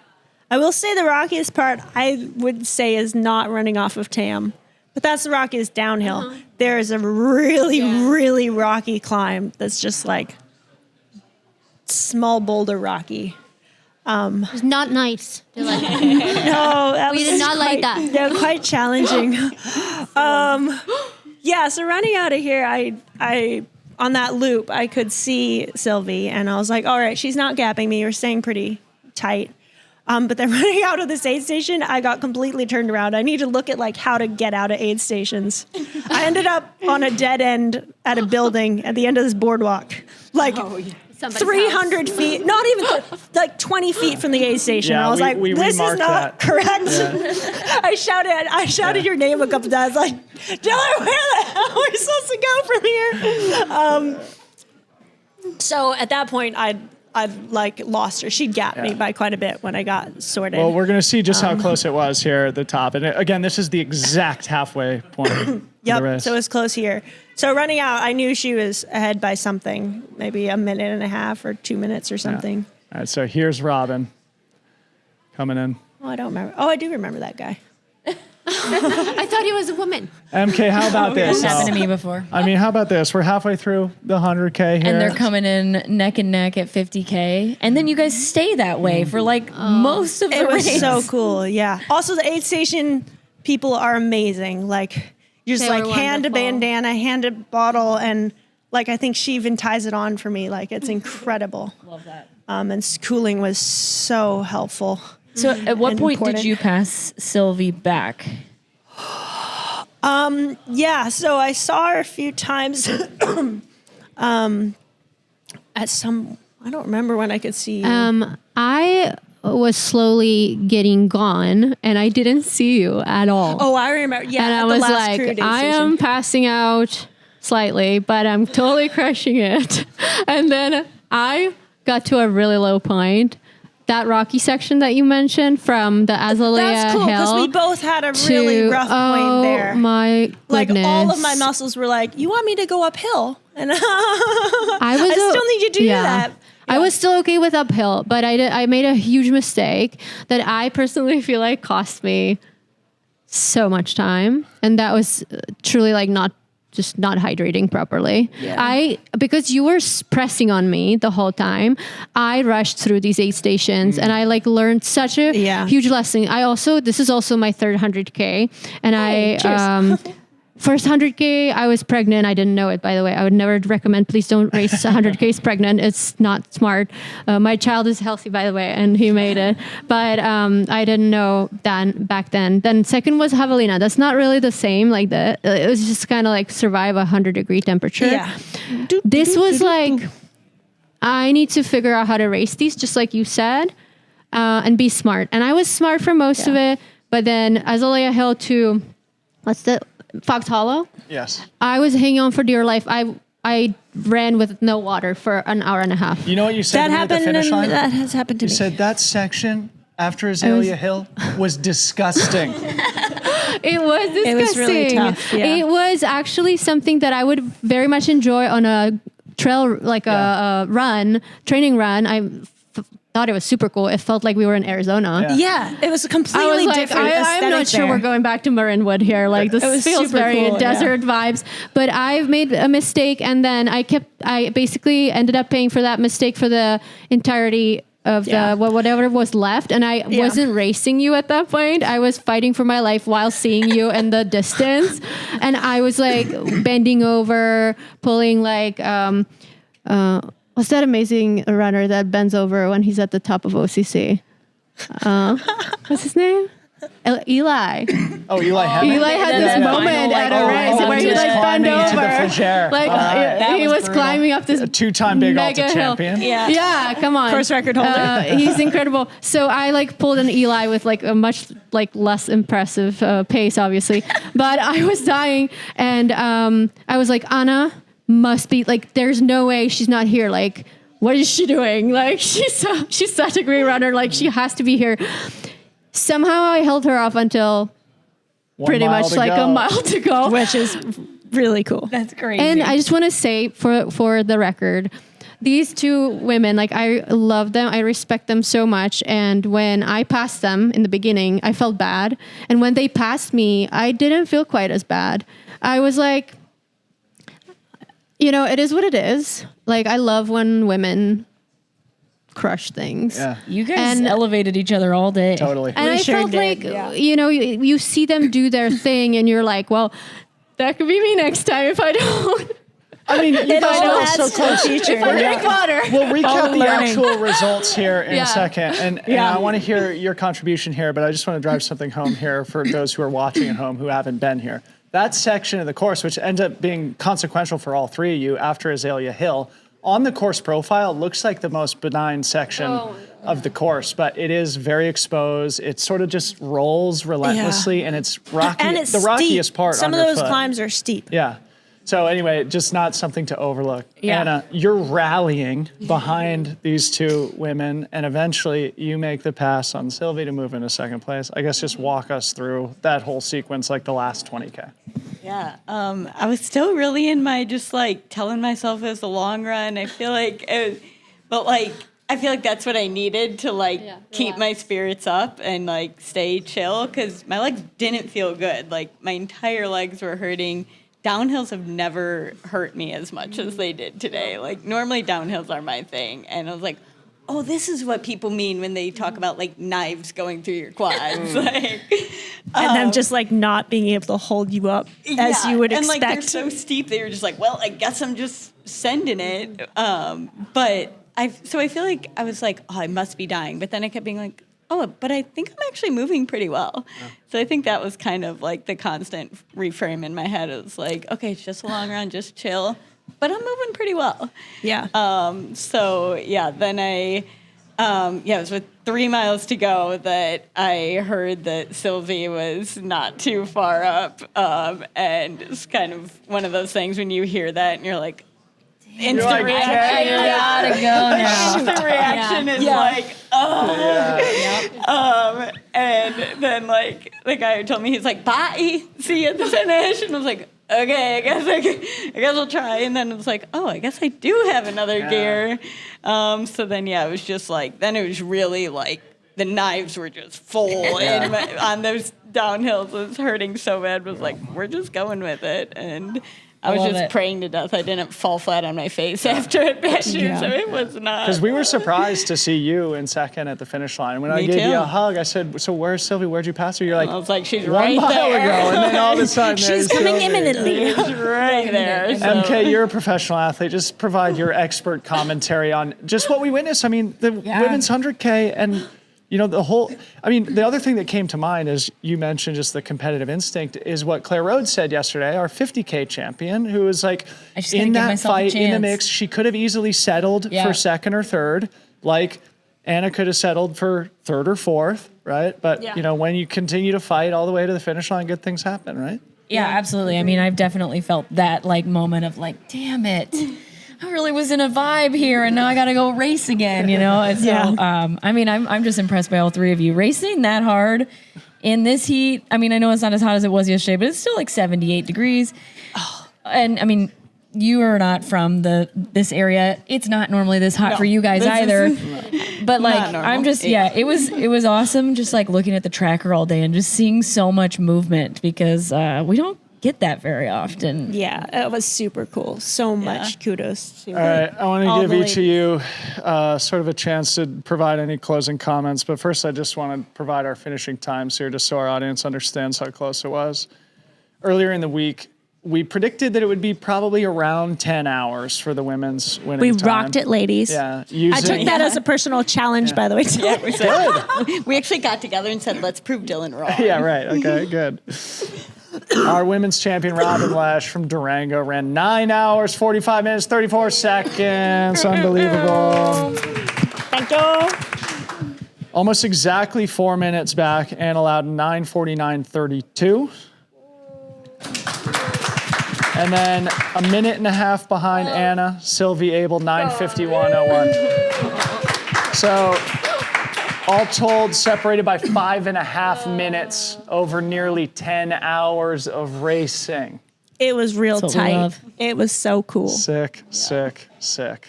will say the rockiest part, I would say, is not running off of Tam. But that's the rockiest downhill. There is a really, really rocky climb that's just like small boulder rocky. It's not nice. No, that We was did not like quite- that. They're quite challenging. Yeah, so running out of here, I on that loop, I could see Sylvie, and I was like, all right, she's not gapping me. We're staying pretty tight. But then running out of this aid station, I got completely turned around. I need to look at like how to get out of aid stations. I ended up on a dead end at a building at the end of this boardwalk, like 300 feet, not even like 20 feet from the aid station. Yeah, I was we this is remarked not that. correct. Yeah. I shouted your name a couple times, like, Dylan, where the hell are we supposed to go from here? So at that point, I'd like lost her. She'd gapped me by quite a bit when I got sorted. Well, we're going to see just how close it was here at the top. And again, this is the exact halfway point of the Yep, race. so it was close here. So running out, I knew she was ahead by something, maybe a minute and a half or 2 minutes or something. All right, so here's Robin coming in. Oh, I don't remember. Oh, I do remember that guy. I thought he was a woman. MK, how about this? It's happened to me before. I mean, how about this? We're halfway through the 100K here. And they're coming in neck and neck at 50K. And then you guys stay that way for like most of the It was race. so cool, yeah. Also, the aid station people are amazing. Like, you're just They like were hand a wonderful. bandana, hand a bottle, and like I think she even ties it on for me. Like, it's incredible. Love that. And schooling was so helpful. So at what And point important. did you pass Sylvie back? Yeah, so I saw her a few times at some, I don't remember when I could see you. I was slowly getting gone, and I didn't see you at all. Oh, I remember. Yeah, and at I the was last like, crew aid I station. am passing out slightly, but I'm totally crushing it. And then I got to a really low point. That rocky section that you mentioned from the Azalea That's cool because Hill we both had a really rough point there. Oh my Like goodness. all of my muscles were like, "You want me to go uphill?" And I still need you to do that. I was still okay with uphill, but I made a huge mistake that I personally feel like cost me so much time, and that was truly like not hydrating properly. Yeah. Because you were pressing on me the whole time, I rushed through these aid stations and I like learned such a huge lesson. This is also my third 100K, and first 100K, I was pregnant. I didn't know it, by the way. I would never recommend, please don't race 100Ks pregnant. It's not smart. My child is healthy, by the way, and he made it. But I didn't know that back then. Then second was javelina. That's not really the same like that. It was just kind of like survive 100-degree temperature. Yeah. This was like, I need to figure out how to race these, just like you said, and be smart. And I was smart for most of it. But then Azalea Hill to, Fox Hollow? Yes. I was hanging on for dear life. I ran with no water for an hour and a half. You know what you said to me at the finish line? That has happened to You me. said that section after Azalea Hill was disgusting. It was disgusting. It was really tough, yeah. It was actually something that I would very much enjoy on a trail, like a training run. I thought it was super cool. It felt like we were in Arizona. Yeah, it was a I completely was like, different I'm not sure we're going back to Marinwood here. Like this was feels super very cool, desert vibes. But I've made a mistake, and then I basically ended up paying for that mistake for the entirety of the whatever was left, and I wasn't racing you at that point. I was fighting for my life while seeing you in the distance, and I was like bending over, pulling like what's that amazing runner that bends over when he's at the top of OCC? What's his name? Eli. Eli Hemming? Eli had this the moment final, at like, a race where he He's like bent climbing into the over. fougere. Like That he was was brutal. climbing up this A two-time Big mega Alta hill. champion. Yeah, come on. Course record holder. He's incredible. So I like pulled an Eli with like a much like less impressive pace, obviously. But I was dying, and I was like, Anna must be like, there's no way she's not here. Like, what is she doing? Like, she's such a great runner. Like, she has to be here. Somehow I held her off until pretty mile much to like go. a mile to go. Which is really cool. That's crazy. And I just want to say for the record, these two women, like I love them. I respect them so much. And when I passed them in the beginning, I felt bad. And when they passed me, I didn't feel quite as bad. I was like, it is what it is. Like, I love when women crush things. Yeah, you guys and- elevated each other all day. totally. And I sure felt did, like, you see them do their thing and you're like, well, that could be me next time if I don't. I mean, you guys all are so adds to the close. feature. If I drink water. We'll recap the learning. actual results here in Yeah. a second. And I want to hear your contribution here, but I just want to drive something home here for those who are watching at home who haven't been here. That section of the course, which ends up being consequential for all three of you after Azalea Hill, on the course profile looks like the most benign section of the course, but it is very exposed. It sort of just rolls relentlessly, and it's rocky. And it's the rockiest steep. part. Some of underfoot. those climbs are steep. Yeah. So anyway, just not something to overlook. Yeah. Anna, you're rallying behind these two women, and eventually you make the pass on Sylvie to move into second place. I guess just walk us through that whole sequence, like the last 20K. Yeah, I was still really in my just like telling myself it was a long run. I feel like I feel like that's what I needed to like keep my spirits up and like stay chill, because my legs didn't feel good. Like my entire legs were hurting. Downhills have never hurt me as much as they did today. Like normally downhills are my thing, and I was like, oh, this is what people mean when they talk about like knives going through your quads. Like, And them just like not being able to hold you up as you would and expect. like they're so steep, they were just like, well, I guess I'm just sending it. But I feel like I was like, oh, I must be dying. But then I kept being like, oh, but I think I'm actually moving pretty well. Yeah. So I think that was kind of like the constant reframe in my head. It was like, okay, it's just a long run, just chill. But I'm moving pretty well. Yeah. Then it was with 3 miles to go that I heard that Sylvie was not too far up. And it's kind of one of those things when you hear that and you're like, instant reaction. I gotta go now. Instant reaction is like, and then like the guy who told me, he's like, bye, see you at the finish. And I was like, okay, I guess I'll try. And then it was like, oh, I guess I do have another gear. So then, it was just like, then it was really like the knives were just full on those downhills. It was hurting so bad. It was like, we're just going with it. And I was just praying to death I didn't fall flat on my face after it measured, so it was not. Because we were surprised to see you in second at the finish line. When I gave you a hug, I said, so where's Sylvie? Where'd you pass her? You're like, I was like, she's 1 right mile there. ago. And then all of a sudden, She's there's coming Sylvie. imminently. She's right there. So. MK, you're a professional athlete. Just provide your expert commentary on just what we witnessed. I mean, the women's 100K and, the other thing that came to mind is you mentioned just the competitive instinct is what Claire Rhodes said yesterday, our 50K champion, who was like in that fight in the mix. She could have easily settled for second or third, like Anna could have settled for third or fourth, right? But, when you continue to fight all the way to the finish line, good things happen, right? Yeah, absolutely. I mean, I've definitely felt that like moment of like, damn it. I really was in a vibe here, and now I got to go race again, And so, I'm just impressed by all three of you racing that hard in this heat. I mean, I know it's not as hot as it was yesterday, but it's still like 78 degrees. And I mean, you are not from this area. It's not normally this hot for you guys either. But like, I'm just, it was awesome. Just like looking at the tracker all day and just seeing so much movement because we don't get that very often. Yeah, it was super cool. So much kudos to All right, I want to give each of you sort of a chance to provide any closing comments, but first I just want to provide our finishing times here just so our audience understands how close it was. Earlier in the week, we predicted that it would be probably around 10 hours for the women's winning We time. rocked it, ladies. Yeah. I took that as a personal challenge, by the way. Too. We actually got together and said, let's prove Dylan wrong. Yeah, right. Okay, good. Our women's champion, Robin Lesh from Durango, ran 9 hours, 45 minutes, 34 seconds. Unbelievable. Thank you. Almost exactly 4 minutes back and allowed 9:49.32. And then a minute and a half behind Anna, Sylvie Abel, 9:51.01. So all told, separated by 5.5 minutes over nearly 10 hours of racing. It was real That's what we tight. love. It was so cool. Sick.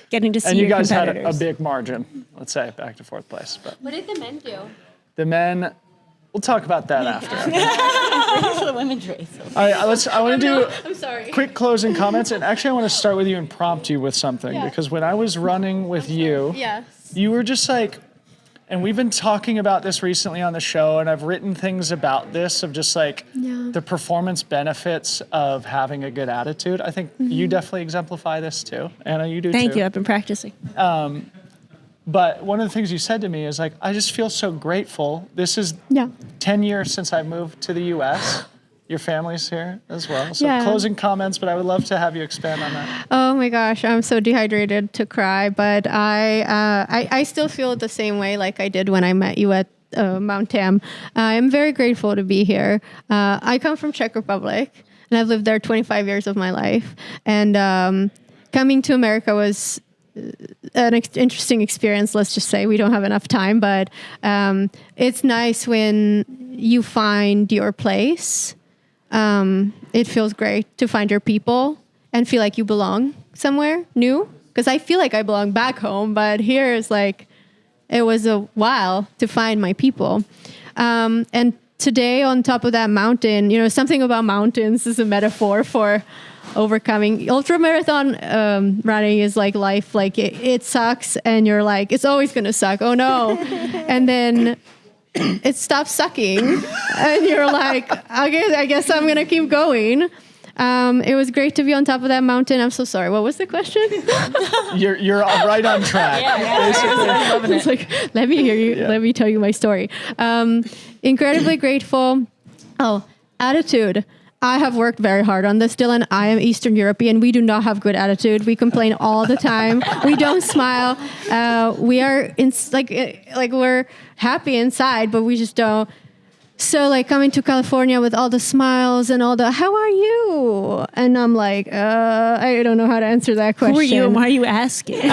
Getting to see And you your guys had a competitors. big margin, let's say, back to fourth place. But What did the men do? the men, we'll talk about that after. For the women's race. All right, I want to do I'm sorry. quick closing comments. And actually, I want to start with you and prompt you with something. Because when I was running with you, Yes. you were just like, and we've been talking about this recently on the show, and I've written things about this of just like the performance benefits of having a good attitude. I think you definitely exemplify this too. Anna, you do too. Thank you. I've been practicing. But one of the things you said to me is like, I just feel so grateful. This is 10 years since I moved to the U.S. Your family's here as well. So closing comments, but I would love to have you expand on that. Oh my gosh, I'm so dehydrated to cry, but I still feel the same way like I did when I met you at Mount Tam. I'm very grateful to be here. I come from Czech Republic, and I've lived there 25 years of my life. And coming to America was an interesting experience. Let's just say we don't have enough time, but it's nice when you find your place. It feels great to find your people and feel like you belong somewhere new. Because I feel like I belong back home, but here is like, it was a while to find my people. And today on top of that mountain, you know, something about mountains is a metaphor for overcoming. Ultramarathon running is like life. Like it sucks and you're like, it's always going to suck. Oh no. And then it stops sucking and you're like, I guess I'm going to keep going. It was great to be on top of that mountain. I'm so sorry. What was the question? You're right on track. It's like, let me hear you. Yeah. Let me tell you my story. Incredibly grateful. Oh, attitude. I have worked very hard on this, Dylan. I am Eastern European. We do not have good attitude. We complain all the time. We don't smile. We are like we're happy inside, but we just don't. So like coming to California with all the smiles and all the, how are you? And I'm like, I don't know how to answer that question. Who are you and why are you asking?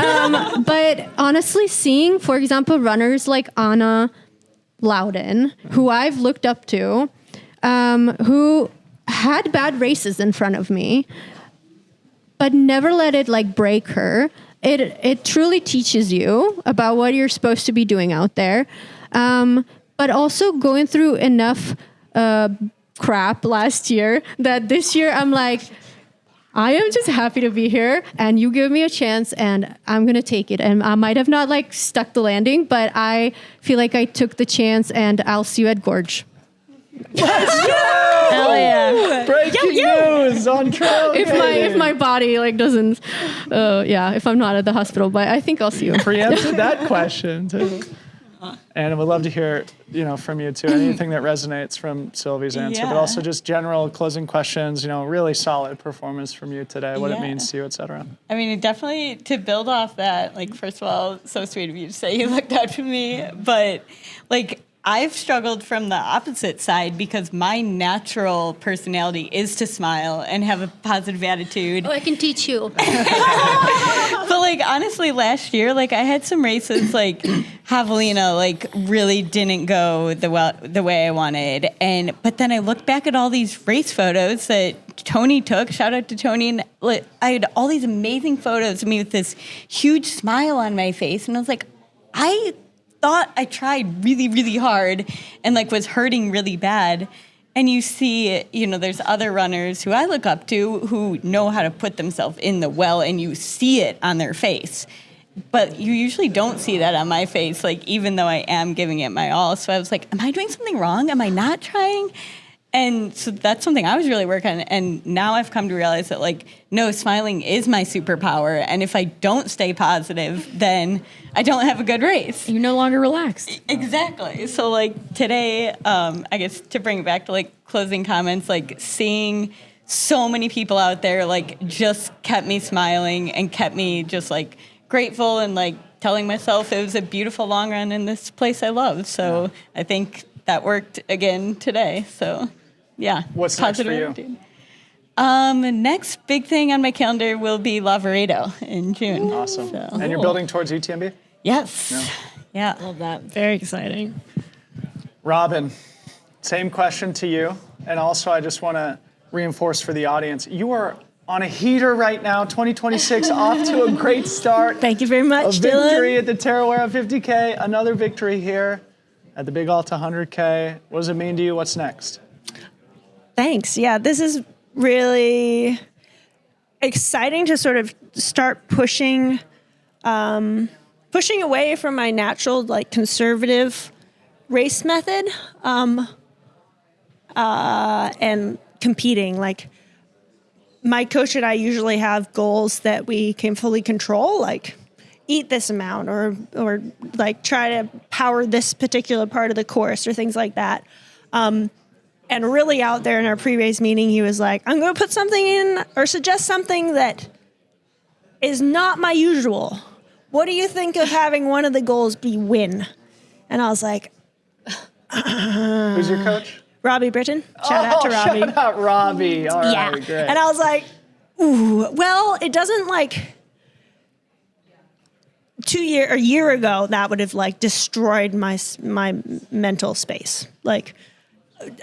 But honestly, seeing, for example, runners like Anna Loudon, who I've looked up to, who had bad races in front of me, but never let it like break her. It truly teaches you about what you're supposed to be doing out there. But also going through enough crap last year that this year I'm like, I am just happy to be here and you give me a chance and I'm going to take it. And I might have not like stuck the landing, but I feel like I took the chance and I'll see you at Gorge. Hell yeah. Breaking news on Trailgating. If my body like doesn't, if I'm not at the hospital, but I think I'll see you. Preempted that question too. And I would love to hear, from you too, anything that resonates from Sylvie's answer, but also just general closing questions, really solid performance from you today, what it means to you, et cetera. I mean, it definitely, to build off that, like, first of all, so sweet of you to say you looked out for me, but like, I've struggled from the opposite side because my natural personality is to smile and have a positive attitude. Oh, I can teach you. But like honestly, last year, like I had some races, like Javelina, like really didn't go the way I wanted, but then I looked back at all these race photos that Tony took. Shout out to Tony, and like, I had all these amazing photos of me with this huge smile on my face, and I was like, I thought I tried really, really hard and like was hurting really bad. And you see, there's other runners who I look up to who know how to put themselves in the well and you see it on their face. But you usually don't see that on my face, like even though I am giving it my all. So I was like, am I doing something wrong? Am I not trying? And so that's something I was really working on. And now I've come to realize that, like, no, smiling is my superpower. And if I don't stay positive, then I don't have a good race. You're no longer relaxed. Exactly. So, like, today, I guess to bring it back to, like, closing comments, like, seeing so many people out there, like, just kept me smiling and kept me just, like, grateful and, like, telling myself it was a beautiful long run in this place I love. So I think that worked again today. So, yeah. What's next for you? Attitude. Next big thing on my calendar will be La Veredo in June. Awesome. So. And you're building towards UTMB? Yes. Yeah. Love that. Very exciting. Robin, same question to you. And also, I just want to reinforce for the audience, you are on a heater right now, 2026, off to a great start. Thank you very much, A Dylan. victory at the Tarawera 50K, another victory here at the Big Alta 100K. What does it mean to you? What's next? Thanks. Yeah, this is really exciting to sort of start pushing away from my natural, like, conservative race method and competing. Like, my coach and I usually have goals that we can fully control, like eat this amount or like try to power this particular part of the course or things like that. And really out there in our pre-race meeting, he was like, I'm going to put something in or suggest something that is not my usual. What do you think of having one of the goals be win? And I was like, Who's your coach? Robbie Britton. Shout out to Robbie. Shout out Robbie. All right, great. And I was like, ooh, well, it doesn't, like, a year ago, that would have, like, destroyed my mental space. Like,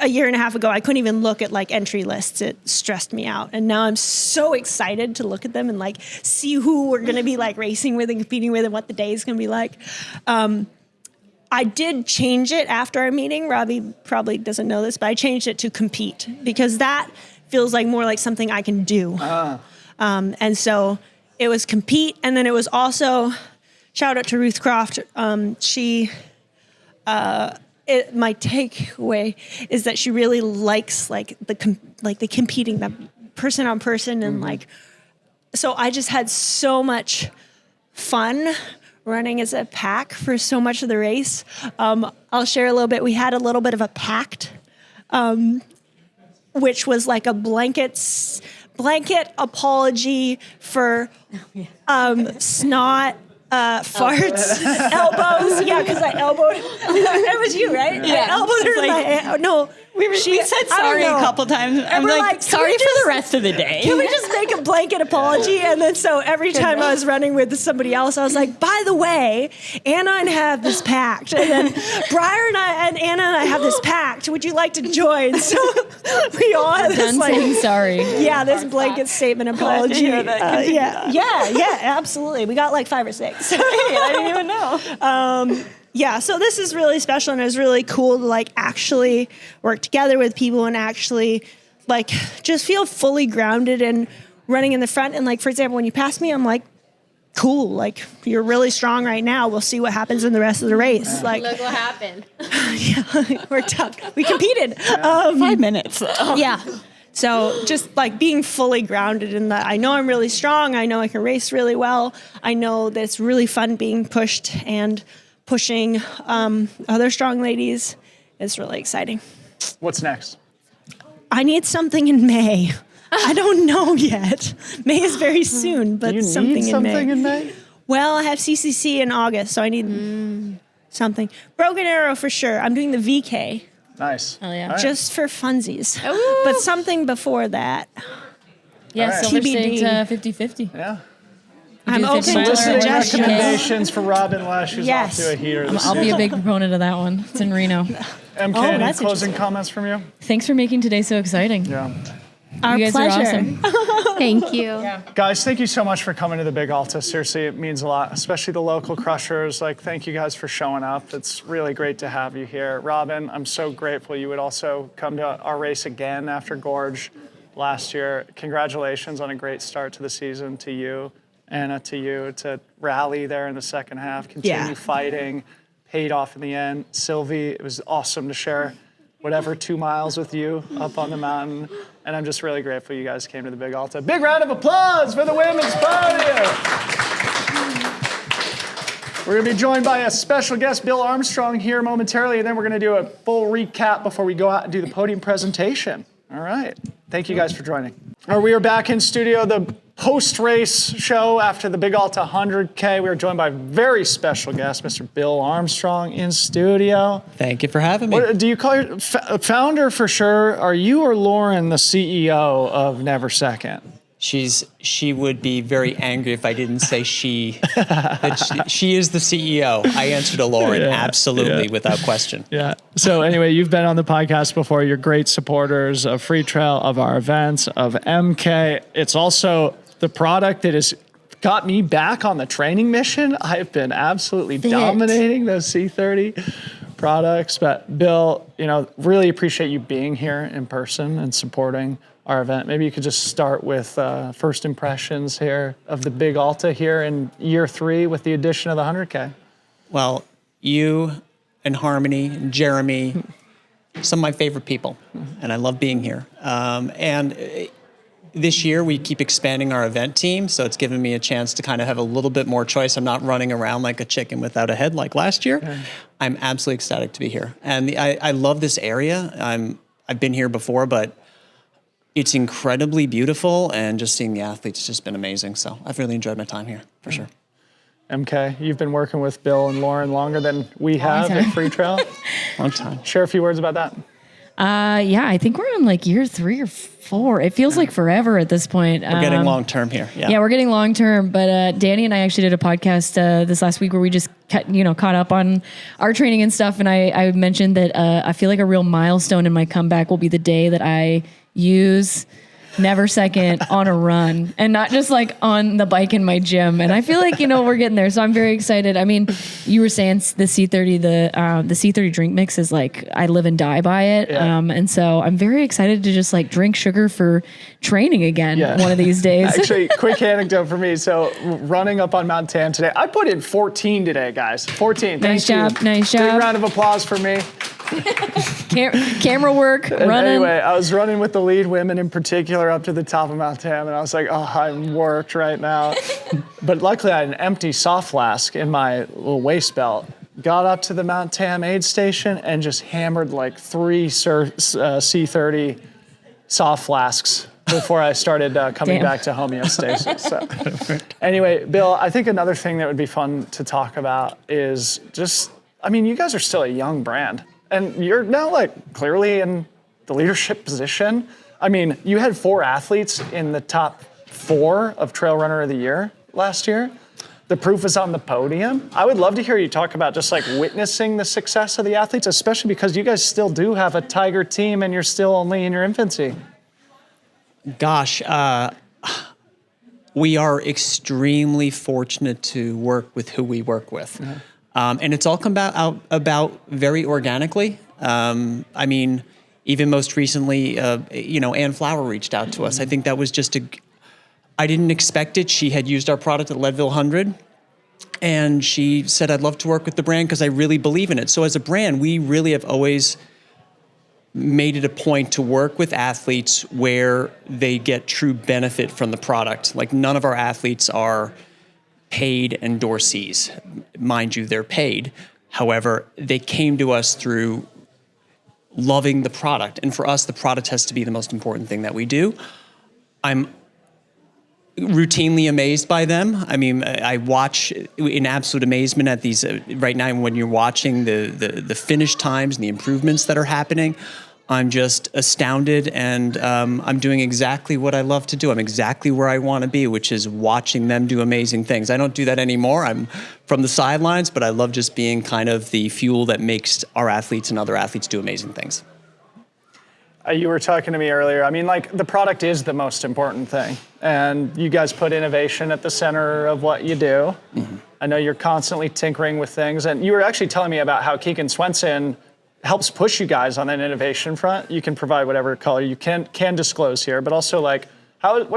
a year and a half ago, I couldn't even look at, like, entry lists. It stressed me out. And now I'm so excited to look at them and, like, see who we're going to be, like, racing with and competing with and what the day is going to be like. I did change it after our meeting. Robbie probably doesn't know this, but I changed it to compete because that feels like more like something I can do. And so it was compete. And then it was also, shout out to Ruth Croft. My takeaway is that she really likes like the competing, the person on person. And like, so I just had so much fun running as a pack for so much of the race. I'll share a little bit. We had a little bit of a pact, which was like a blanket apology for snot, farts, elbows. Yeah, because I elbowed. It was you, right? Yeah. I elbowed her in my. No, we said sorry a couple times. I'm like, sorry for the rest of the day. Can we just make a blanket apology? And then so every time I was running with somebody else, I was like, by the way, Anna and I have this pact. And then Briar and Anna and I have this pact. Would you like to join? So we all had this Done saying sorry. Yeah, this blanket statement apology. Yeah, absolutely. We got like 5 or 6. I didn't even know. Yeah, so this is really special, and it was really cool to like actually work together with people and actually like just feel fully grounded and running in the front. And like, for example, when you pass me, I'm like, cool, like you're really strong right now. We'll see what happens in the rest of the race. Like, Look what happened. yeah, we're tough. We competed. 5 minutes. Yeah. So just like being fully grounded in that, I know I'm really strong. I know I can race really well. I know that it's really fun being pushed and pushing other strong ladies. It's really exciting. What's next? I need something in May. I don't know yet. May is very soon, but You something, need something in May? Well, I have CCC in August, so I need something. Broken Arrow for sure. I'm doing the VK Nice. Oh, yeah. All right. just for funsies, but something before that. Yeah, All right. Silver TBD. State 50-50. Yeah. I'm do the open 50 to mile or suggestions. 50K. Recommendations for Robin Lesh, who's Yes. off to a heater this I'll be a season. big proponent of that one. It's in Reno. MK, Oh, any that's closing interesting. comments from you? Thanks for making today so exciting. Yeah. Our You guys pleasure. are awesome. Thank you. Guys, thank you so much for coming to the Big Alta. Seriously, it means a lot, especially the local crushers. Like, thank you guys for showing up. It's really great to have you here. Robin, I'm so grateful you would also come to our race again after Gorge last year. Congratulations on a great start to the season to you, Anna, to you, to rally there in the second half, continue Yeah. fighting, paid off in the end. Sylvie, it was awesome to share whatever 2 miles with you up on the mountain. And I'm just really grateful you guys came to the Big Alta. Big round of applause for the women's podium. We're going to be joined by a special guest, Bill Armstrong, here momentarily, and then we're going to do a full recap before we go out and do the podium presentation. All right. Thank you guys for joining. We are back in studio, the post-race show after the Big Alta 100K. We are joined by a very special guest, Mr. Bill Armstrong, in studio. Thank you for having me. What, do you call your founder for sure? Are you or Lauren the CEO of Never Second? She would be very angry if I didn't say she. She is the CEO. I answer to Lauren, absolutely, without question. Yeah. So anyway, you've been on the podcast before. You're great supporters of Freetrail, of our events, of MK. It's also the product that has got me back on the training mission. I've been absolutely dominating those C30 products. But Bill, really appreciate you being here in person and supporting our event. Maybe you could just start with first impressions here of the Big Alta here in year 3 with the addition of the 100K. Well, you and Harmony and Jeremy, some of my favorite people, and I love being here. And this year we keep expanding our event team, so it's given me a chance to kind of have a little bit more choice. I'm not running around like a chicken without a head like last year. Okay. I'm absolutely ecstatic to be here. And I love this area. I've been here before, but it's incredibly beautiful, and just seeing the athletes has just been amazing. So I've really enjoyed my time here, for sure. MK, you've been working with Bill and Lauren longer than we have at Freetrail. Long time. Share a few words about that. I think we're on like year 3 or 4. It feels like forever at this point. We're getting long-term here. Yeah, we're getting long-term. But Danny and I actually did a podcast this last week where we just caught up on our training and stuff. And I mentioned that I feel like a real milestone in my comeback will be the day that I use Never Second on a run and not just like on the bike in my gym. And I feel like, we're getting there. So I'm very excited. I mean, you were saying the C30, the C30 drink mix is like, I live and die by it. Yeah. And so I'm very excited to just like drink sugar for training again one of these days. Actually, quick anecdote for me. So running up on Mount Tam today, I put in 14 today, guys. 14. Nice job. Big round of applause for me. Camera work, running. Anyway, I was running with the lead women in particular up to the top of Mount Tam, and I was like, I'm worked right now. But luckily, I had an empty soft flask in my little waist belt. Got up to the Mount Tam aid station and just hammered like 3 C30 soft flasks before I started coming back to homeostasis. So. Anyway, Bill, I think another thing that would be fun to talk about is just, you guys are still a young brand. And you're now like clearly in the leadership position. You had 4 athletes in the top 4 of Trail Runner of the Year last year. The proof is on the podium. I would love to hear you talk about just like witnessing the success of the athletes, especially because you guys still do have a Tiger team and you're still only in your infancy. Gosh, we are extremely fortunate to work with who we work with. Yeah. And it's all come about very organically. Even most recently, Ann Flower reached out to us. I think that was I didn't expect it. She had used our product at Leadville 100. And she said, I'd love to work with the brand because I really believe in it. So as a brand, we really have always made it a point to work with athletes where they get true benefit from the product. Like none of our athletes are paid endorsees. Mind you, they're paid. However, they came to us through loving the product. And for us, the product has to be the most important thing that we do. I'm routinely amazed by them. I watch in absolute amazement at these right now when you're watching the finish times and the improvements that are happening. I'm just astounded, and I'm doing exactly what I love to do. I'm exactly where I want to be, which is watching them do amazing things. I don't do that anymore. I'm from the sidelines, but I love just being kind of the fuel that makes our athletes and other athletes do amazing things. You were talking to me earlier. The product is the most important thing, and you guys put innovation at the center of what you do. Mm-hmm. I know you're constantly tinkering with things, and you were actually telling me about how Keegan Swenson helps push you guys on that innovation front. You can provide whatever color you can disclose here, but also what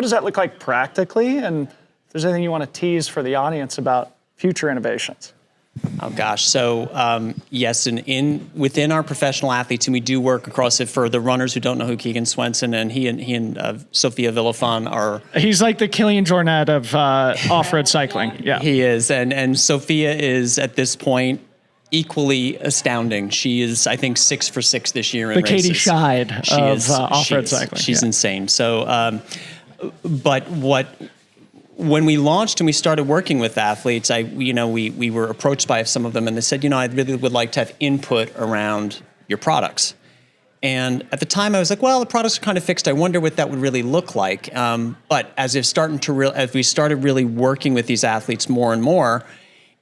does that look like practically? And if there's anything you want to tease for the audience about future innovations. Oh gosh. So yes, and within our professional athletes, and we do work across it for the runners who don't know who Keegan Swenson and he and Sophia Villafan are. He's like the Killian Jornet of off-road cycling. Yeah, he is, and Sophia is at this point equally astounding. She is, I think, 6 for 6 this year in the races. Katie Scheid of off-road cycling. She's insane. So, but when we launched and we started working with athletes, we were approached by some of them and they said, I really would like to have input around your products. And at the time I was like, well, the products are kind of fixed. I wonder what that would really look like. But as we started really working with these athletes more and more,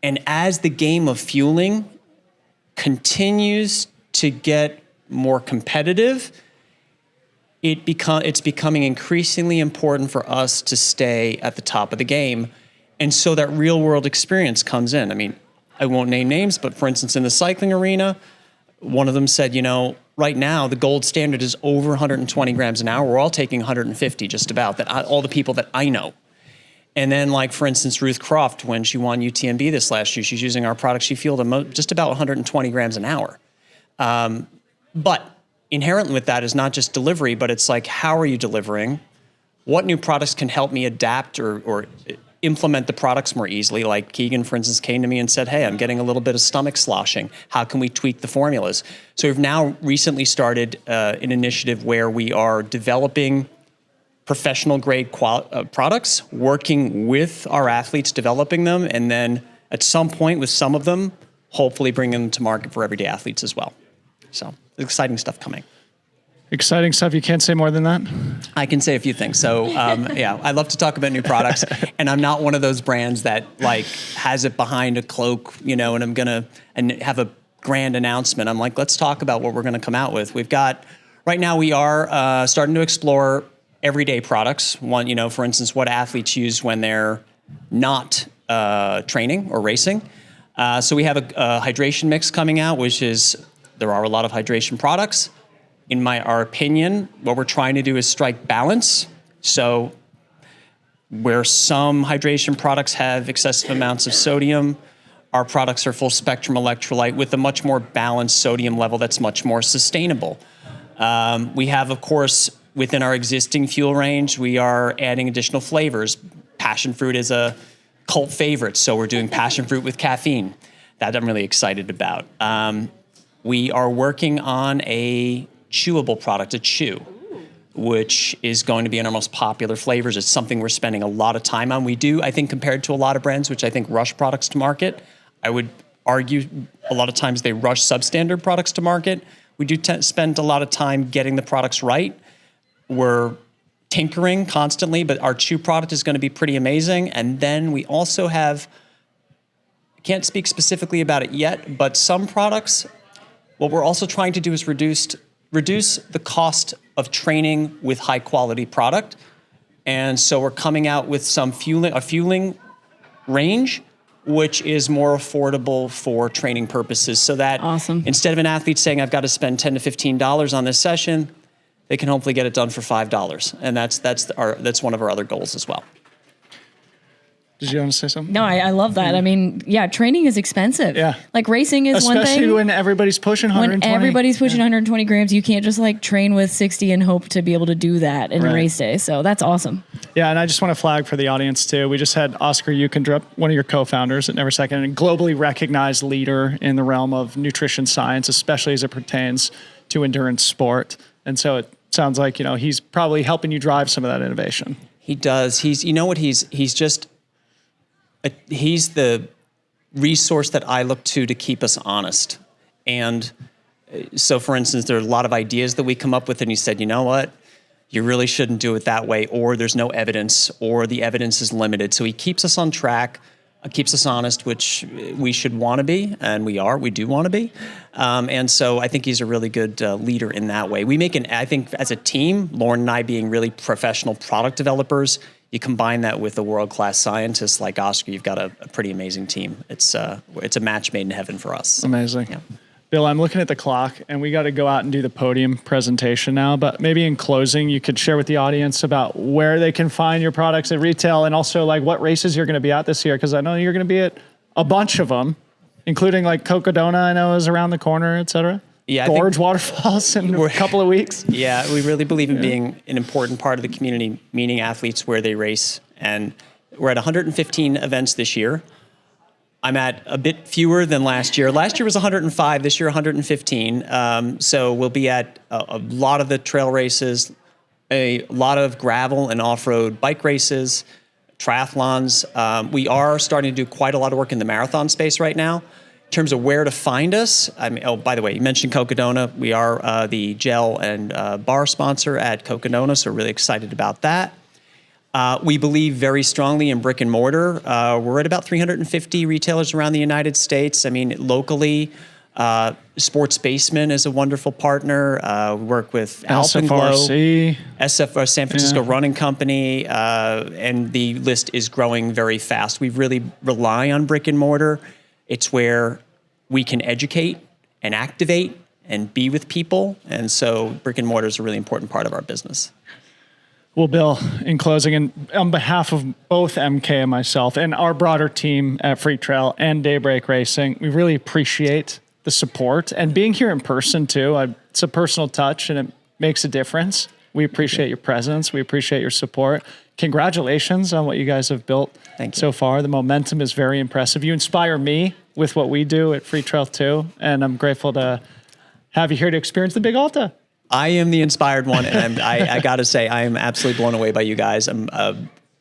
and as the game of fueling continues to get more competitive, it's becoming increasingly important for us to stay at the top of the game. And so that real world experience comes in. I mean, I won't name names, but for instance, in the cycling arena, one of them said, right now the gold standard is over 120 grams an hour. We're all taking 150 just about, all the people that I know. And then like, for instance, Ruth Croft, when she won UTMB this last year, she's using our product. She fueled just about 120 grams an hour. But inherent with that is not just delivery, but it's like, how are you delivering? What new products can help me adapt or implement the products more easily? Like Keegan, for instance, came to me and said, hey, I'm getting a little bit of stomach sloshing. How can we tweak the formulas? So we've now recently started an initiative where we are developing professional grade products, working with our athletes, developing them, and then at some point with some of them, hopefully bringing them to market for everyday athletes as well. So exciting stuff coming. Exciting stuff. You can't say more than that? I can say a few things. So I love to talk about new products, and I'm not one of those brands that like has it behind a cloak, and I'm going to have a grand announcement. I'm like, let's talk about what we're going to come out with. Right now we are starting to explore everyday products. One, for instance, what athletes use when they're not training or racing. So we have a hydration mix coming out, there are a lot of hydration products. In our opinion, what we're trying to do is strike balance. So where some hydration products have excessive amounts of sodium, our products are full spectrum electrolyte with a much more balanced sodium level that's much more sustainable. We have, of course, within our existing fuel range, we are adding additional flavors. Passion fruit is a cult favorite, so we're doing passion fruit with caffeine. That I'm really excited about. We are working on a chewable product, a chew, which is going to be in our most popular flavors. It's something we're spending a lot of time on. We do, I think, compared to a lot of brands, which I think rush products to market, I would argue a lot of times they rush substandard products to market. We do spend a lot of time getting the products right. We're tinkering constantly, but our chew product is going to be pretty amazing. And then we also have, I can't speak specifically about it yet, but some products, what we're also trying to do is reduce the cost of training with high quality product. And so we're coming out with a fueling range, which is more affordable for training purposes. So that instead of an athlete saying, I've got to spend $10 to $15 on this session, they can hopefully get it done for $5. And that's one of our other goals as well. Did you want to say something? No, I love that. I mean, training is expensive. Yeah. Like racing is one thing. Especially when everybody's pushing 120. When everybody's pushing 120 grams, you can't just like train with 60 and hope to be able to do that in race day. So that's awesome. Yeah, and I just want to flag for the audience too. We just had Oscar Ukendrup, one of your co-founders at Never Second, and a globally recognized leader in the realm of nutrition science, especially as it pertains to endurance sport. And so it sounds like, he's probably helping you drive some of that innovation. He does. He's the resource that I look to keep us honest. And so, for instance, there are a lot of ideas that we come up with, and he said, you know what? You really shouldn't do it that way, or there's no evidence, or the evidence is limited. So he keeps us on track, keeps us honest, which we should want to be, and we do want to be. And so I think he's a really good leader in that way. I think as a team, Lauren and I being really professional product developers, you combine that with a world-class scientist like Oscar, you've got a pretty amazing team. It's a match made in heaven for us. Amazing. Yeah. Bill, I'm looking at the clock, and we got to go out and do the podium presentation now. But maybe in closing, you could share with the audience about where they can find your products at retail, and also like what races you're going to be at this year, because I know you're going to be at a bunch of them including like Cocodona, I know is around the corner, et cetera. Yeah, Gorge waterfalls in a couple of weeks. Yeah, we really believe in being an important part of the community, meeting athletes where they race. And we're at 115 events this year. I'm at a bit fewer than last year. Last year was 105, this year 115. So we'll be at a lot of the trail races, a lot of gravel and off-road bike races, triathlons. We are starting to do quite a lot of work in the marathon space right now. In terms of where to find us, by the way, you mentioned Cocodona. We are the gel and bar sponsor at Cocodona, so we're really excited about that. We believe very strongly in brick and mortar. We're at about 350 retailers around the United States. I mean, locally, Sports Basement is a wonderful partner. We work with SFRC. SFR, San Francisco Running Company, and the list is growing very fast. We really rely on brick and mortar. It's where we can educate and activate and be with people. And so brick and mortar is a really important part of our business. Well, Bill, in closing, and on behalf of both MK and myself and our broader team at Freetrail and Daybreak Racing, we really appreciate the support and being here in person too. It's a personal touch and it makes a difference. We appreciate your presence. We appreciate your support. Congratulations on what you guys have built so far. The momentum is very impressive. You inspire me with what we do at Freetrail too, and I'm grateful to have you here to experience the Big Alta. I am the inspired one, and I got to say, I am absolutely blown away by you guys.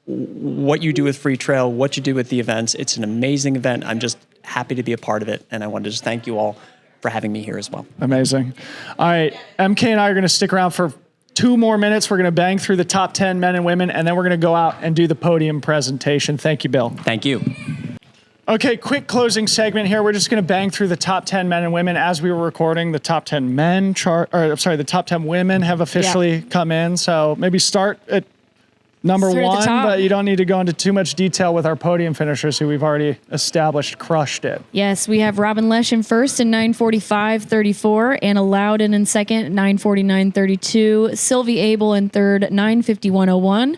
What you do with Freetrail, what you do with the events, it's an amazing event. I'm just happy to be a part of it, and I wanted to just thank you all for having me here as well. Amazing. All right, MK and I are going to stick around for 2 more minutes. We're going to bang through the top 10 men and women, and then we're going to go out and do the podium presentation. Thank you, Bill. Thank you. Okay, quick closing segment here. We're just going to bang through the top 10 men and women. As we were recording, the top 10 the top 10 women have officially come in. So maybe start at number Start at the one, top. but you don't need to go into too much detail with our podium finishers who we've already established crushed it. Yes, we have Robin Lesh in first in 9:45.34, Anna Loudon in second, 9:49.32, Sylvie Abel in third, 9:51.01,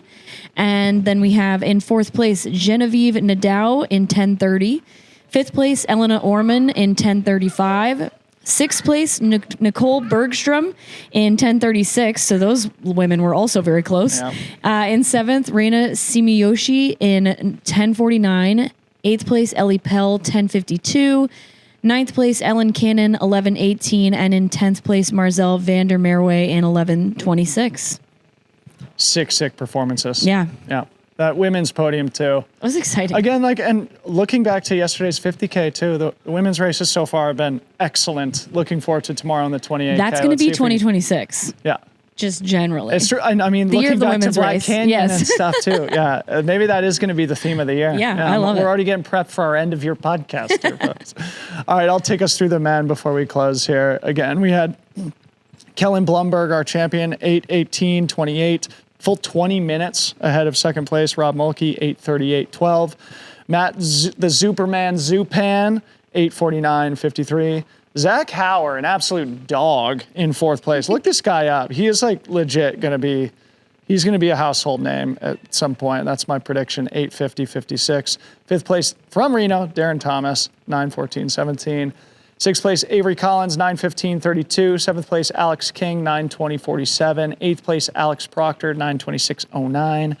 and then we have in fourth place Genevieve Nadeau in 10:30, fifth place Elena Orman in 10:35. Sixth place, Nicole Bergstrom in 10:36. So those women were also very close. Yeah. In seventh, Reina Simiyoshi in 10:49. Eighth place, Ellie Pell, 10:52. Ninth place, Ellen Cannon, 11:18. And in 10th place, Marzel Vander Merwe in 11:26. Sick performances. Yeah. Yeah. That women's podium too. It was exciting. Again, and looking back to yesterday's 50K too, the women's races so far have been excellent. Looking forward to tomorrow on the 28K. That's going to be 2026. Yeah. Just generally. It's true. I mean, The year looking of the back to women's Black race. Canyon Yes. and stuff too. Yeah. Maybe that is going to be the theme of the year. Yeah, I love it. We're already getting prepped for our end of year podcast here, folks. All right, I'll take us through the men before we close here. Again, we had Kellen Blumberg, our champion, 8:18.28. Full 20 minutes ahead of second place, Rob Mulkey, 8:38.12. Matt, the Zuperman Zupan, 8:49.53. Zach Hauer, an absolute dog, in fourth place. Look this guy up. He is like legit he's going to be a household name at some point. That's my prediction, 8:50.56. Fifth place from Reno, Darren Thomas, 9:14.17. Sixth place, Avery Collins, 9:15.32. Seventh place, Alex King, 9:20.47. Eighth place, Alex Proctor, 9:26.09.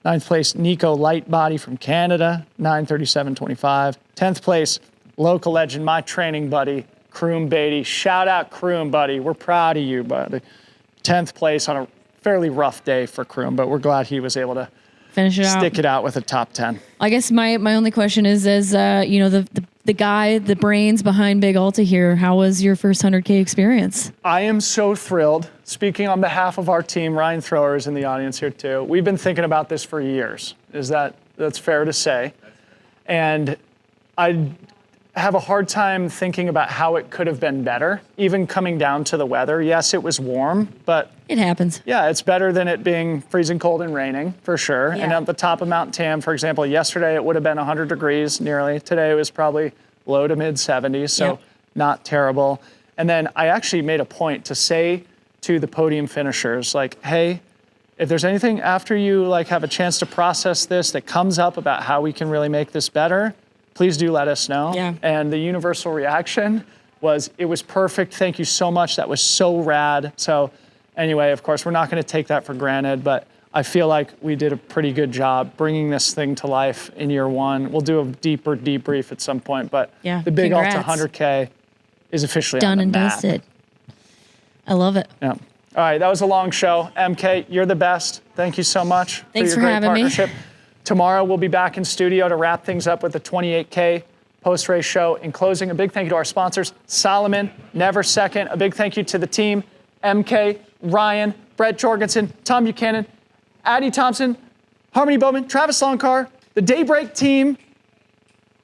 Ninth place, Nico Lightbody from Canada, 9:37.25. 10th place, local legend, my training buddy, Kroom Beatty. Shout out Kroom, buddy. We're proud of you, buddy. 10th place on a fairly rough day for Kroom, but we're glad he was able to Finish it out. stick it out with a top 10. I guess my only question is the guy, the brains behind Big Alta here, how was your first 100K experience? I am so thrilled. Speaking on behalf of our team, Ryan Thrower is in the audience here too. We've been thinking about this for years. That's fair to say? And I have a hard time thinking about how it could have been better, even coming down to the weather. Yes, it was warm, but It happens. yeah, it's better than it being freezing cold and raining, for sure. And Yeah. at the top of Mount Tam, for example, yesterday it would have been 100 degrees nearly. Today it was probably low to mid 70s, so Yep. not terrible. And then I actually made a point to say to the podium finishers, like, hey, if there's anything after you have a chance to process this that comes up about how we can really make this better, please do let us know. Yeah. And the universal reaction was, it was perfect. Thank you so much. That was so rad. So anyway, of course, we're not going to take that for granted, but I feel like we did a pretty good job bringing this thing to life in year one. We'll do a deeper debrief at some point, but the Big Alta 100K is officially done on the and map. dusted. I love it. Yeah. All right, that was a long show. MK, you're the best. Thank you so much Thanks for for your great having me. partnership. Tomorrow, we'll be back in studio to wrap things up with the 28K post-race show. In closing, a big thank you to our sponsors, Salomon, Never Second. A big thank you to the team, MK, Ryan, Brett Jorgensen, Tom Buchanan, Addie Thompson, Harmony Bowman, Travis Longcar, the Daybreak team.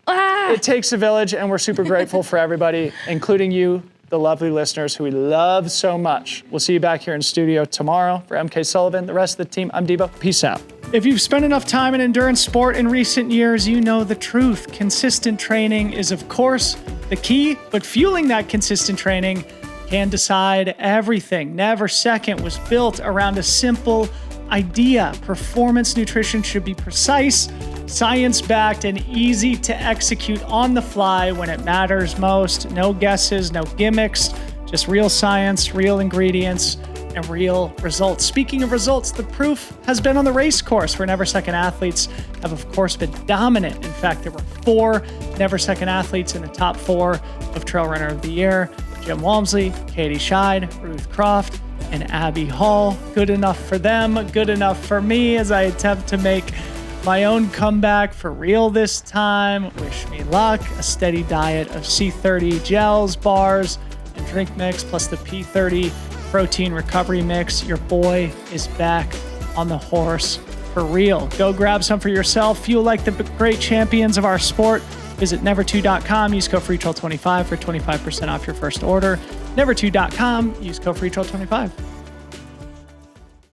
It takes a village, and we're super grateful for everybody, including you, the lovely listeners who we love so much. We'll see you back here in studio tomorrow. For MK Sullivan, the rest of the team, I'm Devo. Peace out. If you've spent enough time in endurance sport in recent years, you know the truth. Consistent training is, of course, the key, but fueling that consistent training can decide everything. Never Second was built around a simple idea. Performance nutrition should be precise, science-backed, and easy to execute on the fly when it matters most. No guesses, no gimmicks, just real science, real ingredients, and real results. Speaking of results, the proof has been on the race course, where Never Second athletes have, of course, been dominant. In fact, there were 4 Never Second athletes in the top 4 of Trail Runner of the Year: Jim Walmsley, Katie Scheid, Ruth Croft, and Abby Hall. Good enough for them, good enough for me as I attempt to make my own comeback for real this time. Wish me luck. A steady diet of C30 gels, bars, and drink mix, plus the P30 protein recovery mix. Your boy is back on the horse for real. Go grab some for yourself. Fuel like the great champions of our sport. Visit never2.com. Use code Freetrail25 for 25% off your first order. Never2.com. Use code Freetrail25.